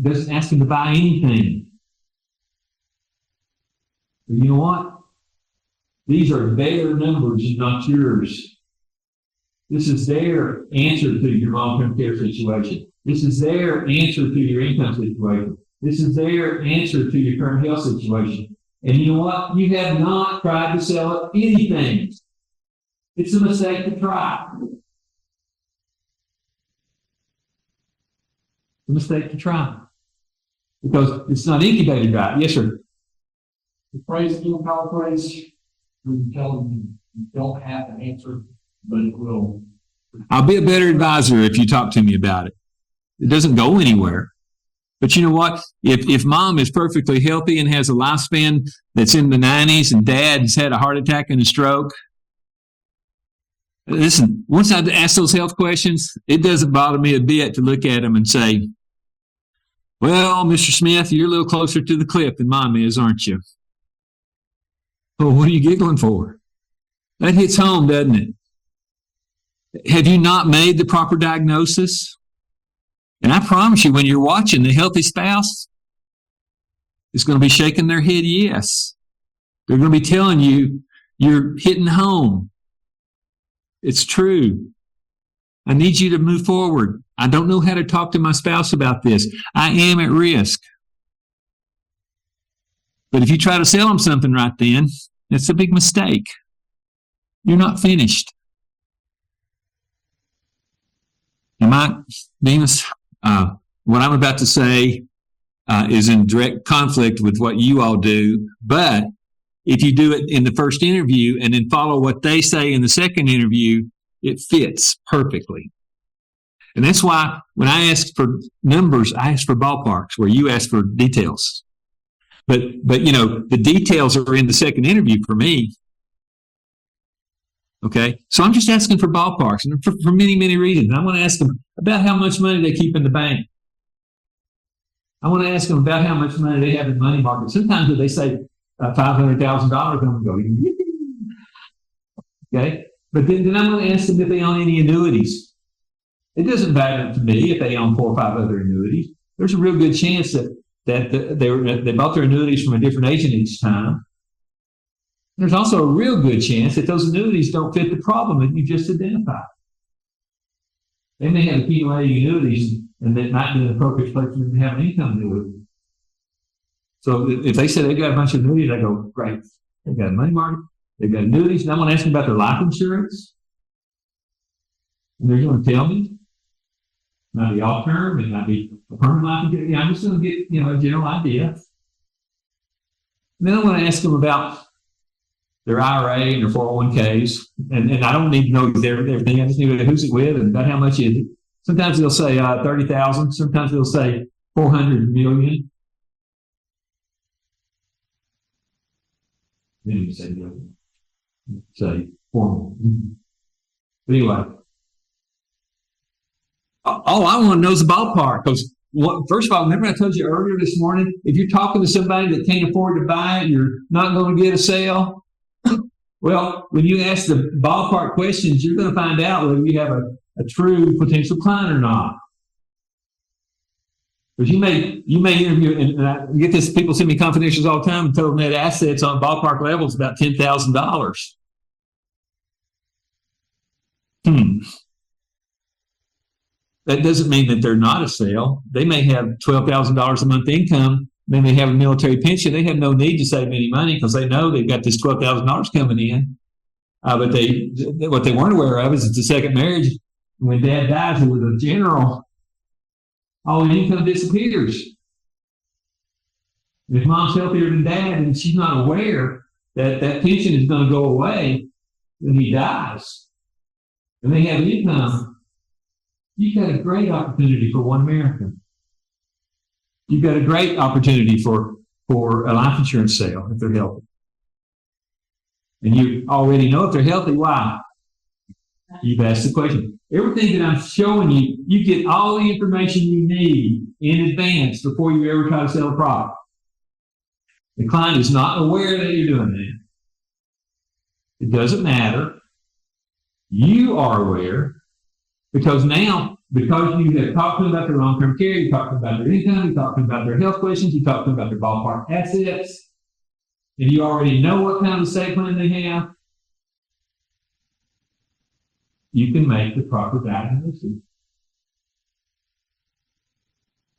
Doesn't ask them to buy anything. But you know what? These are their numbers and not yours. This is their answer to your long-term care situation. This is their answer to your income situation. This is their answer to your current health situation. And you know what? You have not tried to sell it anything. It's a mistake to try. It's a mistake to try. Because it's not incubated right. Yes, sir. The phrase, power phrase, you tell them you don't have an answer, but it will. I'll be a better advisor if you talk to me about it. It doesn't go anywhere. But you know what? If mom is perfectly healthy and has a lifespan that's in the 90s and dad has had a heart attack and a stroke, listen, once I ask those health questions, it doesn't bother me a bit to look at them and say, well, Mr. Smith, you're a little closer to the cliff than mom is, aren't you? Well, what are you giggling for? That hits home, doesn't it? Have you not made the proper diagnosis? And I promise you, when you're watching, the healthy spouse is going to be shaking their head yes. They're going to be telling you, you're hitting home. It's true. I need you to move forward. I don't know how to talk to my spouse about this. I am at risk. But if you try to sell them something right then, that's a big mistake. You're not finished. Am I, Venus? What I'm about to say is in direct conflict with what you all do, but if you do it in the first interview and then follow what they say in the second interview, it fits perfectly. And that's why when I ask for numbers, I ask for ballparks, where you ask for details. But you know, the details are in the second interview for me. Okay, so I'm just asking for ballparks, and for many, many reasons. I want to ask them about how much money they keep in the bank. I want to ask them about how much money they have in the money market. Sometimes when they say $500,000, I'm going to go, okay? But then I'm going to ask them if they own any annuities. It doesn't matter to me if they own 4 or 5 other annuities. There's a real good chance that they bought their annuities from a different agent each time. There's also a real good chance that those annuities don't fit the problem that you just identified. They may have accumulating annuities, and that might be an appropriate place for them to have an income annuity. So if they say they've got a bunch of annuities, I go, great. They've got a money market, they've got annuities, and I'm going to ask them about their life insurance. And they're going to tell me. It might be off term, it might be a permanent life insurance. I'm just going to get, a general idea. And then I'm going to ask them about their IRA and their 401ks, and I don't need to know everything. I just need to know who's it with and about how much is it. Sometimes they'll say 30,000. Sometimes they'll say 400 million. Then you say million. Say 4 million. But anyway, all I want to know is the ballpark. Because first of all, remember I told you earlier this morning, if you're talking to somebody that can't afford to buy it, you're not going to get a sale. Well, when you ask the ballpark questions, you're going to find out whether you have a true potential client or not. Because you may interview, and I get this, people send me confidentials all the time and total net assets on ballpark levels about $10,000. That doesn't mean that they're not a sale. They may have $12,000 a month income. They may have a military pension. They have no need to save any money because they know they've got this $12,000 coming in. But what they weren't aware of is it's a second marriage. When dad dies, who was a general, all the income disappears. And if mom's healthier than dad and she's not aware that that pension is going to go away when he dies, and they have income, you've got a great opportunity for One American. You've got a great opportunity for a life insurance sale if they're healthy. And you already know if they're healthy. Why? You've asked the question. Everything that I'm showing you, you get all the information you need in advance before you ever try to sell a product. The client is not aware that you're doing that. It doesn't matter. You are aware because now, because you have talked to them about their long-term care, you talked to them about their income, you talked to them about their health questions, you talked to them about their ballpark assets, and you already know what kind of estate plan they have, you can make the proper diagnosis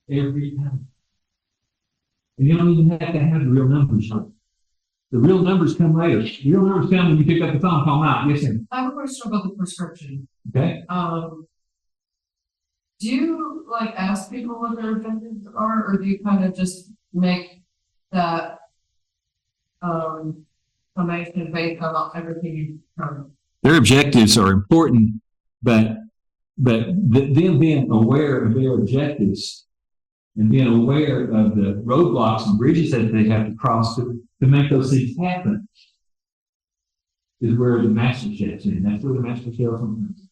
every time. And you don't even have to have the real numbers. The real numbers come later. The real numbers come when you pick up the phone and call them out. Yes, sir. I have a question about the prescription. Okay. Do you like ask people what their objectives are, or do you kind of just make that summation based on everything you've heard? Their objectives are important, but them being aware of their objectives and being aware of the roadblocks and bridges that they have to cross to make those things happen is where the master steps in. That's where the master sales comes.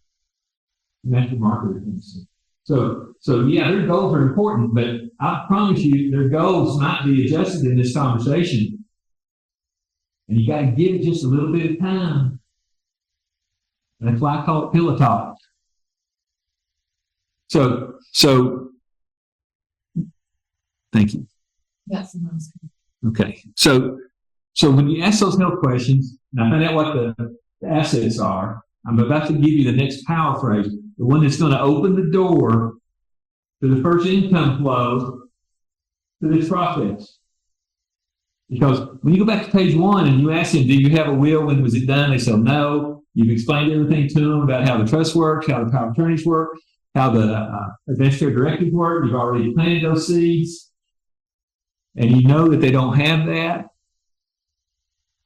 The master marketer comes in. So yeah, their goals are important, but I promise you their goals might be adjusted in this conversation. And you got to give it just a little bit of time. And that's why I call it pillow talk. So thank you. Yes. Okay. So when you ask those health questions, and I find out what the assets are, I'm about to give you the next power phrase, the one that's going to open the door to the first income flow to this process. Because when you go back to page 1 and you ask them, do you have a will? When was it done? They say no. You've explained everything to them about how the trust works, how the power of attorneys work, how the administrative directives work. You've already planted those seeds. And you know that they don't have that.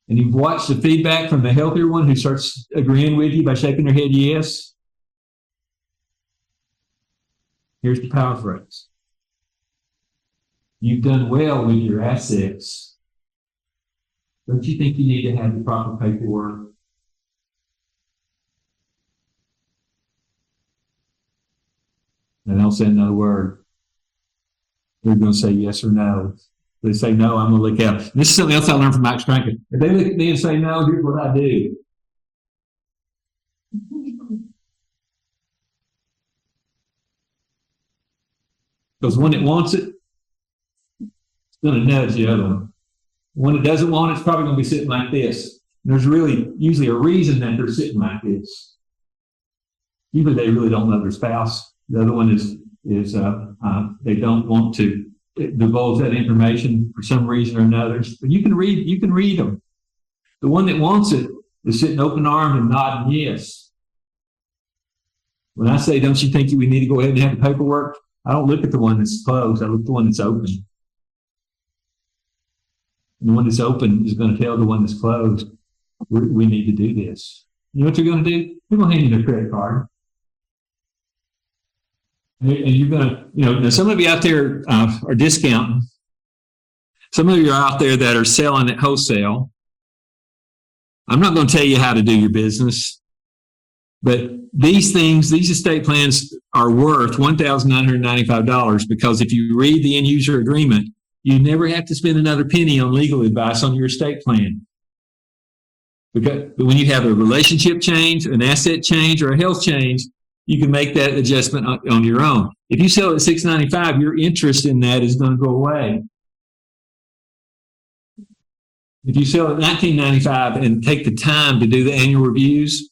And you've watched the feedback from the healthier one who starts agreeing with you by shaking their head yes. Here's the power phrase. You've done well with your assets. Don't you think you need to have the proper paperwork? They don't say another word. They're going to say yes or no. If they say no, I'm going to look out. This is something else I learned from Max Franken. If they look at me and say no, here's what I do. Because one that wants it, it's going to nudge the other one. One that doesn't want it, it's probably going to be sitting like this. And there's really usually a reason that they're sitting like this. Usually they really don't love their spouse. The other one is they don't want to divulge that information for some reason or another. But you can read them. The one that wants it is sitting open armed and nodding yes. When I say, don't you think we need to go ahead and have the paperwork? I don't look at the one that's closed. I look at the one that's open. And the one that's open is going to tell the one that's closed, we need to do this. You know what you're going to do? They're going to hand you their credit card. And you're going to, now some of you out there are discounting. Some of you are out there that are selling at wholesale. I'm not going to tell you how to do your business, but these estate plans are worth $1,995 because if you read the end user agreement, you never have to spend another penny on legal advice on your estate plan. But when you have a relationship change, an asset change, or a health change, you can make that adjustment on your own. If you sell at $6.95, your interest in that is going to go away. If you sell at $19.95 and take the time to do the annual reviews,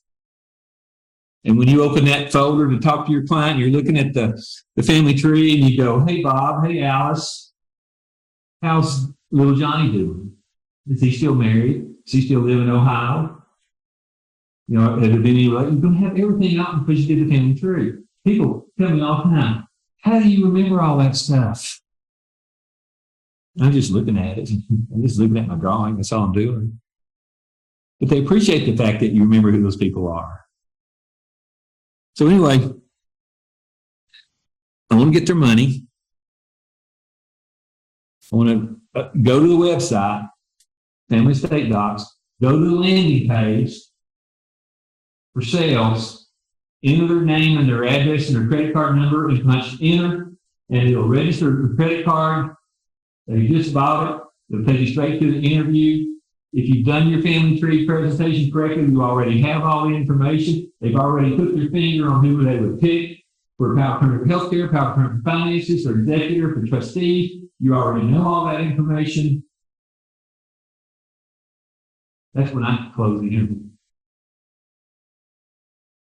and when you open that folder to talk to your client, you're looking at the family tree and you go, hey, Bob, hey, Alice, how's little Johnny doing? Is he still married? Does he still live in Ohio? You know, have there been any, you're going to have everything out because you did the family tree. People tell me all the time, how do you remember all that stuff? I'm just looking at it. I'm just looking at my drawing. That's all I'm doing. But they appreciate the fact that you remember who those people are. So anyway, I want to get their money. I want to go to the website, Family Estate Docs, go to the landing page for sales, enter their name and their address and their credit card number, and punch enter, and it'll register the credit card. They just bought it. It'll take you straight to the interview. If you've done your family tree presentation correctly, you already have all the information. They've already put their finger on who they would pick for power partner healthcare, power partner finances, or executor, for trustee. You already know all that information. That's when I close the interview.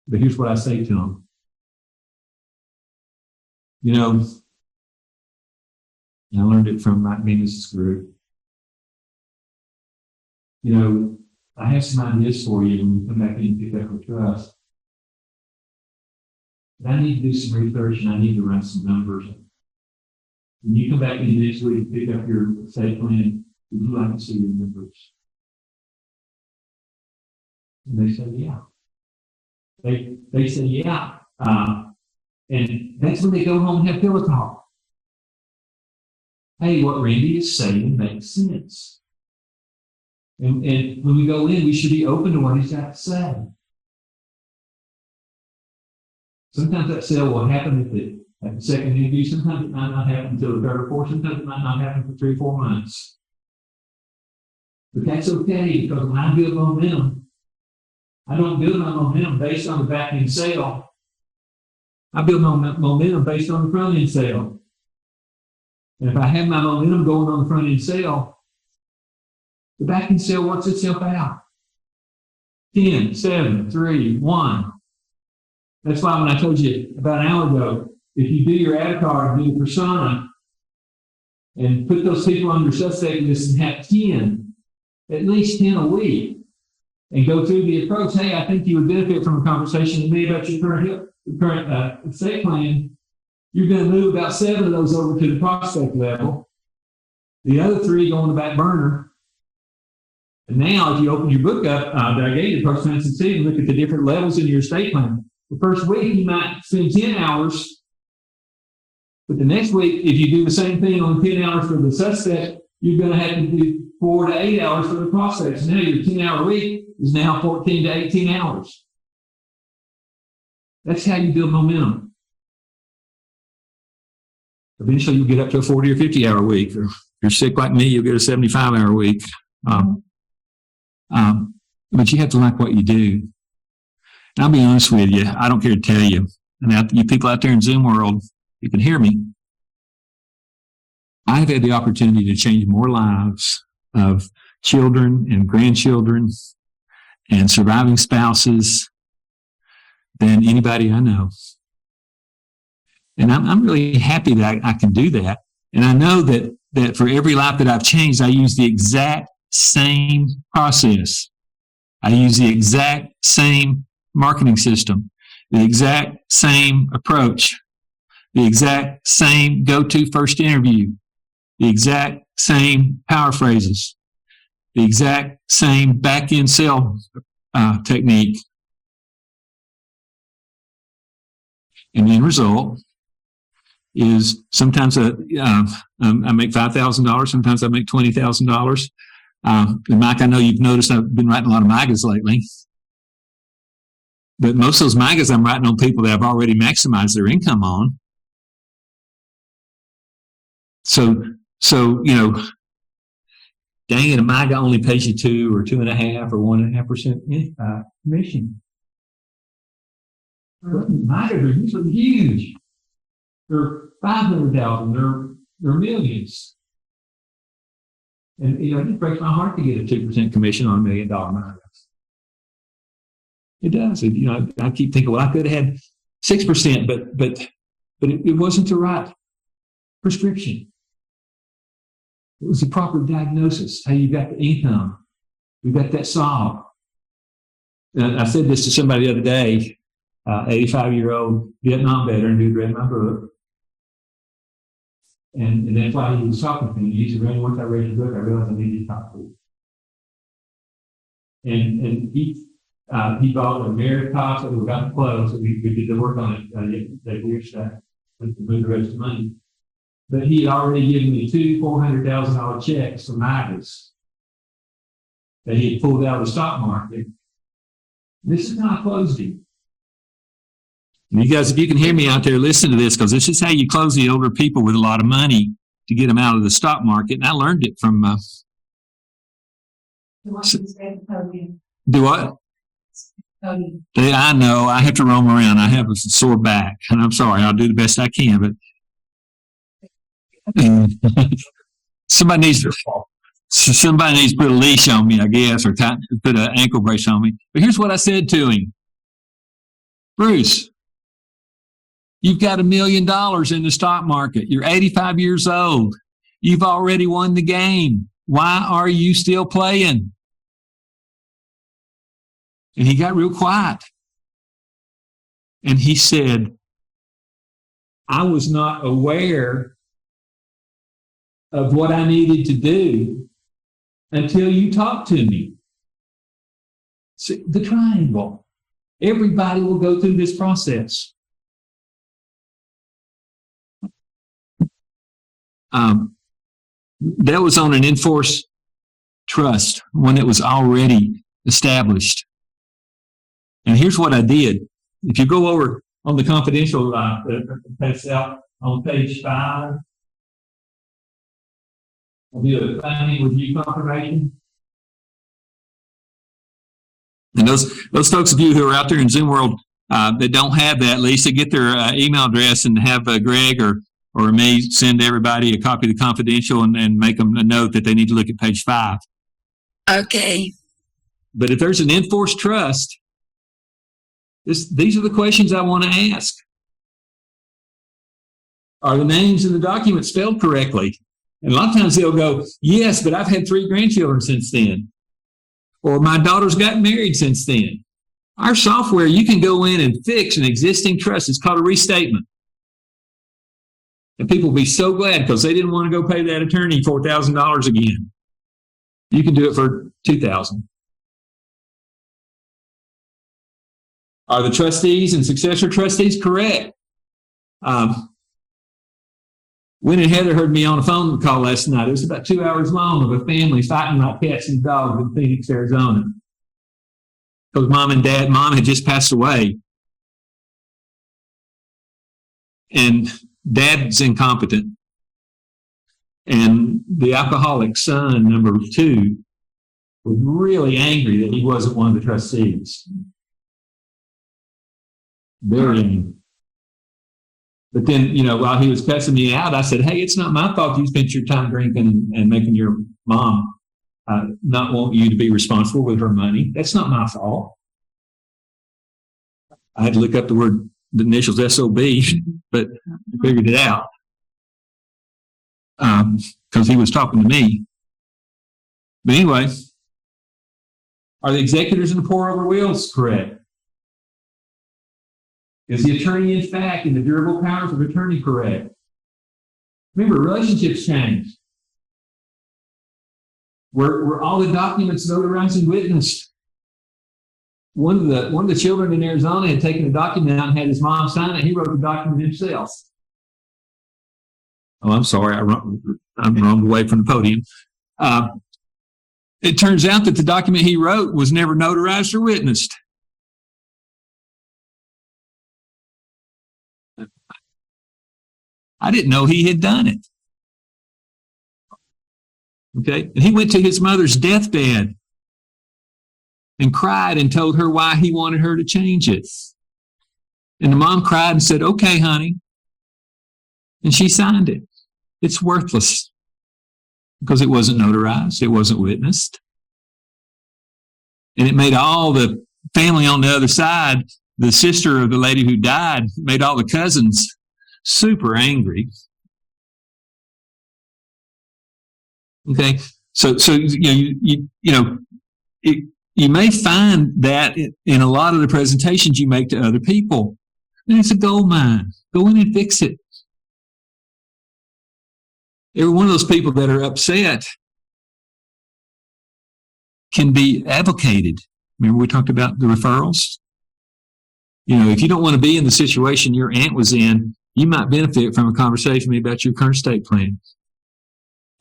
But here's what I say to them. You know, I learned it from my Venus group. You know, I have some ideas for you when you come back in and pick up your trust. But I need to do some research and I need to run some numbers. When you come back in next week and pick up your estate plan, would you like to see your numbers? And they said, yeah. They said, yeah. And that's when they go home and have pillow talk. Hey, what Randy is saying makes sense. And when we go in, we should be open to what he's got to say. Sometimes that sale will happen at the second interview. Sometimes it might not happen until the third or fourth. Sometimes it might not happen for 3 or 4 months. But that's okay, because when I build momentum, I don't build my momentum based on the back end sale. I build my momentum based on the front end sale. And if I have my momentum going on the front end sale, the back end sale works itself out. 10, 7, 3, 1. That's why when I told you about an hour ago, if you do your avatar and do the persona and put those people on your suspect list and have 10, at least 10 a week, and go through the approach, hey, I think you would benefit from a conversation with me about your current estate plan, you're going to move about 7 of those over to the prospect level. The other 3 go on the back burner. And now, if you open your book up that I gave you, Approach Plan Succeed, and look at the different levels in your estate plan. The first week, you might spend 10 hours. But the next week, if you do the same thing on 10 hours for the suspect, you're going to have to do 4 to 8 hours for the prospect. So now your 10-hour week is now 14 to 18 hours. That's how you build momentum. Eventually, you'll get up to a 40 or 50-hour week. Or if you're sick like me, you'll get a 75-hour week. But you have to like what you do. And I'll be honest with you, I don't care to tell you. And you people out there in Zoom world, you can hear me. I've had the opportunity to change more lives of children and grandchildren and surviving spouses than anybody I know. And I'm really happy that I can do that. And I know that for every life that I've changed, I use the exact same process. I use the exact same marketing system, the exact same approach, the exact same go-to first interview, the exact same power phrases, the exact same back-end sale technique. And the end result is sometimes I make $5,000, sometimes I make $20,000. And Mike, I know you've noticed I've been writing a lot of MIGAs lately. But most of those MIGAs I'm writing on people that I've already maximized their income on. So you know, dang it, a MIGA only pays you 2 or 2.5 or 1.5% commission. My divisions are huge. They're 500,000. They're millions. And it just breaks my heart to get a 2% commission on $1 million MIGAs. It does. I keep thinking, well, I could have had 6%, but it wasn't the right prescription. It was the proper diagnosis. Hey, you got the income. You got that solved. And I said this to somebody the other day, 85-year-old Vietnam veteran who'd read my book. And that's why he was talking to me. He said, Randall, once I read your book, I realized I needed to talk to you. And he bought a Veritas that we got close. We did the work on it that year stack with the rest of the money. But he had already given me two $400,000 checks for MIGAs that he had pulled out of the stock market. This is how I closed him. You guys, if you can hear me out there, listen to this, because this is how you close the older people with a lot of money to get them out of the stock market. And I learned it from. Do what? I know I have to roam around. I have a sore back, and I'm sorry. I'll do the best I can, but somebody needs to put a leash on me, I guess, or put an ankle brace on me. But here's what I said to him: Bruce, you've got $1 million in the stock market. You're 85 years old. You've already won the game. Why are you still playing? And he got real quiet. And he said, I was not aware of what I needed to do until you talked to me. See, the triangle. Everybody will go through this process. That was on an enforced trust, one that was already established. And here's what I did. If you go over on the confidential, that's out on page 5, I'll do a planning review confirmation. And those folks of you who are out there in Zoom world that don't have that, at least they get their email address and have Greg or me send everybody a copy of the confidential and make them a note that they need to look at page 5. Okay. But if there's an enforced trust, these are the questions I want to ask. Are the names in the document spelled correctly? And a lot of times they'll go, yes, but I've had 3 grandchildren since then. Or my daughter's gotten married since then. Our software, you can go in and fix an existing trust. It's called a restatement. And people will be so glad because they didn't want to go pay that attorney $4,000 again. You can do it for $2,000. Are the trustees and successor trustees correct? Wynn and Heather heard me on a phone call last night. It was about 2 hours long of a family fighting like cats and dogs in Phoenix, Arizona. Because mom had just passed away. And dad's incompetent. And the alcoholic son, number 2, was really angry that he wasn't one of the trustees. Very angry. But then, while he was cussing me out, I said, hey, it's not my fault you spent your time drinking and making your mom not want you to be responsible with her money. That's not my fault. I had to look up the initials SOB, but I figured it out because he was talking to me. But anyway, are the executors and the pour over wills correct? Is the attorney in fact and the durable powers of attorney correct? Remember, relationships change. Were all the documents notarized and witnessed? One of the children in Arizona had taken a document out and had his mom sign it. He wrote the document himself. Oh, I'm sorry. I'm wrong away from the podium. It turns out that the document he wrote was never notarized or witnessed. I didn't know he had done it. Okay. And he went to his mother's deathbed and cried and told her why he wanted her to change it. And the mom cried and said, okay, honey. And she signed it. It's worthless because it wasn't notarized. It wasn't witnessed. And it made all the family on the other side, the sister of the lady who died, made all the cousins super angry. Okay. So, you may find that in a lot of the presentations you make to other people. And it's a gold mine. Go in and fix it. Every one of those people that are upset can be advocated. Remember we talked about the referrals? If you don't want to be in the situation your aunt was in, you might benefit from a conversation with me about your current estate plan.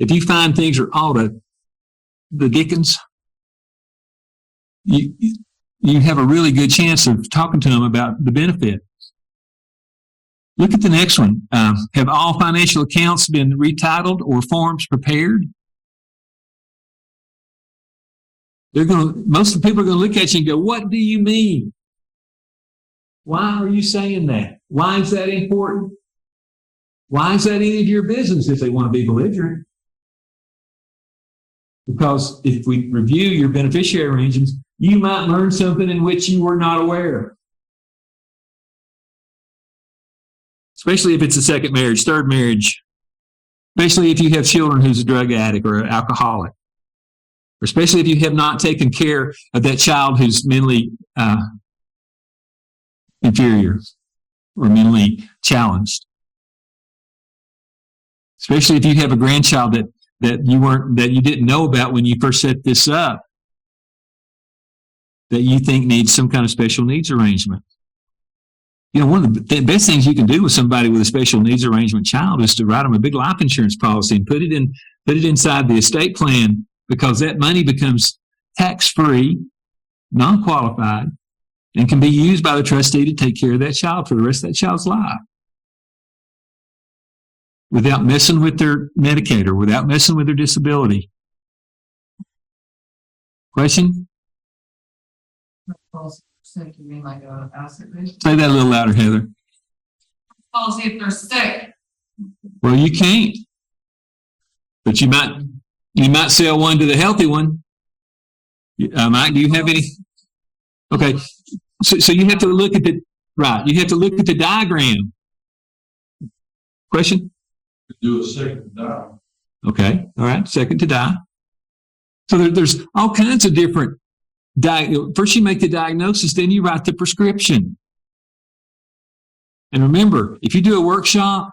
If you find things are all the dickens, you have a really good chance of talking to them about the benefit. Look at the next one. Have all financial accounts been retitled or forms prepared? Most of the people are going to look at you and go, what do you mean? Why are you saying that? Why is that important? Why is that any of your business if they want to be belligerent? Because if we review your beneficiary arrangements, you might learn something in which you were not aware. Especially if it's a second marriage, third marriage. Especially if you have children who's a drug addict or an alcoholic. Or especially if you have not taken care of that child who's mentally inferior or mentally challenged. Especially if you have a grandchild that you didn't know about when you first set this up, that you think needs some kind of special needs arrangement. One of the best things you can do with somebody with a special needs arrangement child is to write them a big life insurance policy and put it inside the estate plan, because that money becomes tax-free, non-qualified, and can be used by the trustee to take care of that child for the rest of that child's life, without messing with their Medicaid or without messing with their disability. Question? You mean like a asset base? Say that a little louder, Heather. Policy if they're sick. Well, you can't. But you might sell one to the healthy one. Mike, do you have any? Okay. So you have to look at you have to look at the diagram. Question? Do a second die. Okay. All right. Second to die. So there's all kinds of different first you make the diagnosis, then you write the prescription. And remember, if you do a workshop,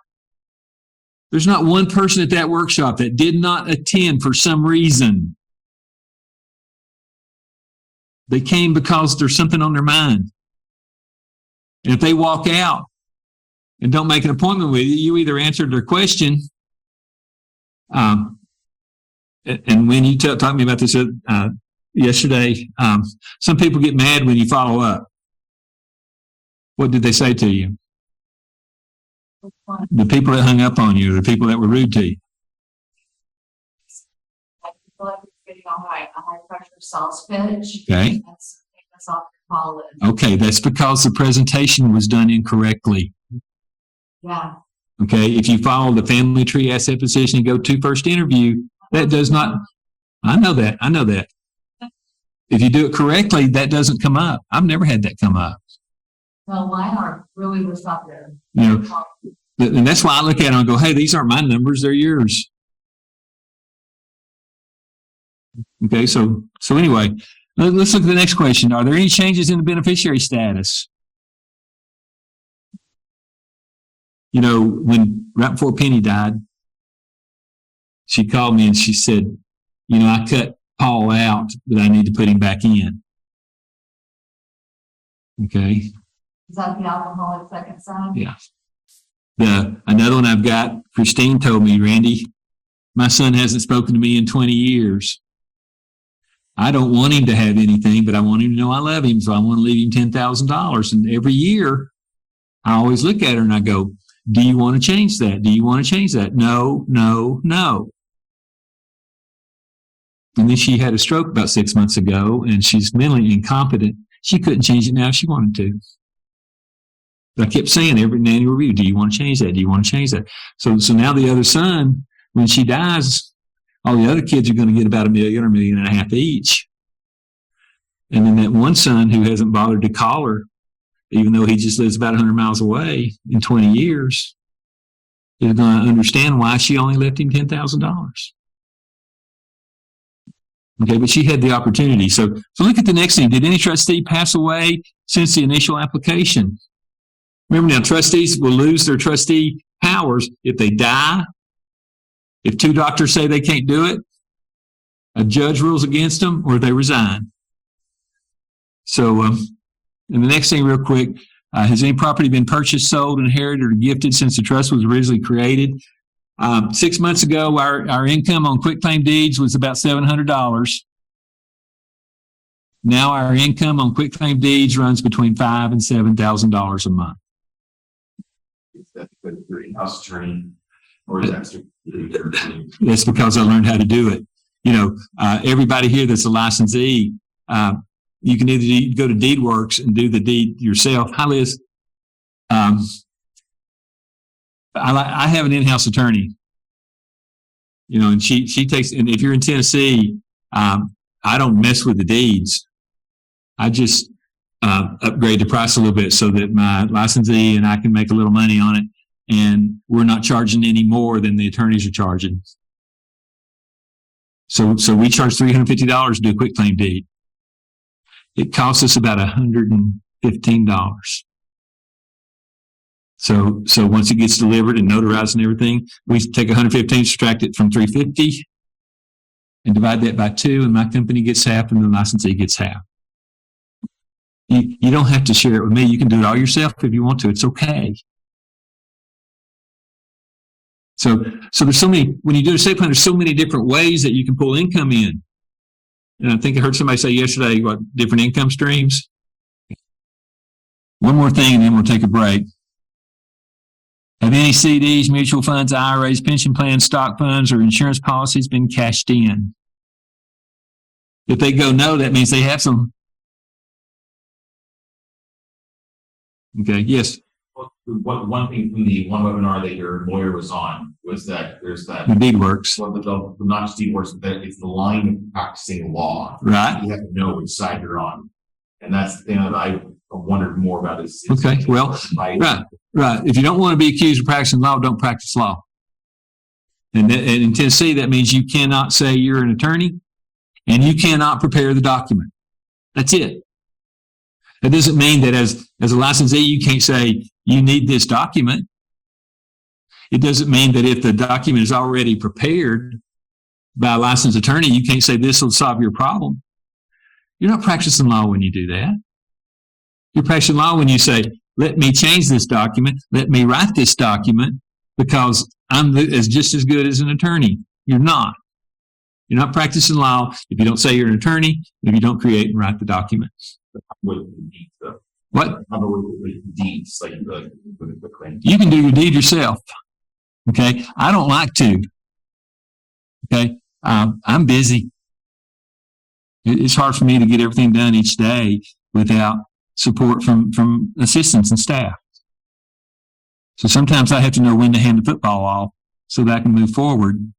there's not one person at that workshop that did not attend for some reason. They came because there's something on their mind. And if they walk out and don't make an appointment with you, you either answered their question, and when you talked to me about this yesterday, some people get mad when you follow up. What did they say to you? The people that hung up on you, or the people that were rude to you? I feel like you're getting a high pressure sauce pitch. Okay. That's off your call list. Okay, that's because the presentation was done incorrectly. Yeah. Okay, if you follow the family tree asset position and go to first interview, that does not. I know that. If you do it correctly, that doesn't come up. I've never had that come up. Well, mine are really was up there. And that's why I look at it and go, hey, these aren't my numbers, they're yours. Okay, so anyway, let's look at the next question. Are there any changes in the beneficiary status? Right before Penny died, she called me and she said, I cut Paul out, but I need to put him back in. Okay. Is that the alcoholic second son? Yeah. Another one I've got, Christine told me, Randy, my son hasn't spoken to me in 20 years. I don't want him to have anything, but I want him to know I love him, so I want to leave him $10,000. And every year, I always look at her and I go, do you want to change that? Do you want to change that? No, no, no. And then she had a stroke about 6 months ago, and she's mentally incompetent. She couldn't change it now if she wanted to. But I kept saying every annual review, do you want to change that? Do you want to change that? So now the other son, when she dies, all the other kids are going to get about $1 million or $1.5 million each. And then that one son who hasn't bothered to call her, even though he just lives about 100 miles away in 20 years, is going to understand why she only left him $10,000. Okay, but she had the opportunity. So look at the next thing. Did any trustee pass away since the initial application? Remember now, trustees will lose their trustee powers if they die, if 2 doctors say they can't do it, a judge rules against them, or they resign. So, and the next thing real quick, has any property been purchased, sold, inherited, or gifted since the trust was originally created? 6 months ago, our income on quitclaim deeds was about $700. Now our income on quitclaim deeds runs between $5,000 and $7,000 a month. Is that because you're in-house attorney, or is that That's because I learned how to do it. You know, everybody here that's a licensee, you can either go to DeedWorks and do the deed yourself. Hi, Liz. I have an in-house attorney, you know, and she takes, and if you're in Tennessee, I don't mess with the deeds. I just upgrade the price a little bit so that my licensee and I can make a little money on it, and we're not charging any more than the attorneys are charging. So we charge $350 to do a quitclaim deed. It costs us about $115. So once it gets delivered and notarized and everything, we take 115, subtract it from 350, and divide that by 2, and my company gets half, and the licensee gets half. You don't have to share it with me. You can do it all yourself if you want to. It's okay. So there's so many, when you do a estate plan, there's so many different ways that you can pull income in. And I think I heard somebody say yesterday, what, different income streams? One more thing, and then we'll take a break. Have any CDs, mutual funds, IRAs, pension plans, stock funds, or insurance policies been cashed in? If they go no, that means they have some. Okay, yes. One thing from the one webinar that your lawyer was on was that there's that. The deed works. Well, not just deed works, but that it's the line of practicing law. Right. You have to know which side you're on. And that's the thing that I wondered more about is Okay, well, right. If you don't want to be accused of practicing law, don't practice law. And in Tennessee, that means you cannot say you're an attorney, and you cannot prepare the document. That's it. That doesn't mean that as a licensee, you can't say you need this document. It doesn't mean that if the document is already prepared by a licensed attorney, you can't say this will solve your problem. You're not practicing law when you do that. You're practicing law when you say, let me change this document, let me write this document, because I'm just as good as an attorney. You're not. You're not practicing law if you don't say you're an attorney, if you don't create and write the documents. with the deeds, though. What? How about with the deeds, like the claim? You can do your deed yourself. Okay. I don't like to. Okay. I'm busy. It's hard for me to get everything done each day without support from assistants and staff. So sometimes I have to know when to hand the football off so that I can move forward.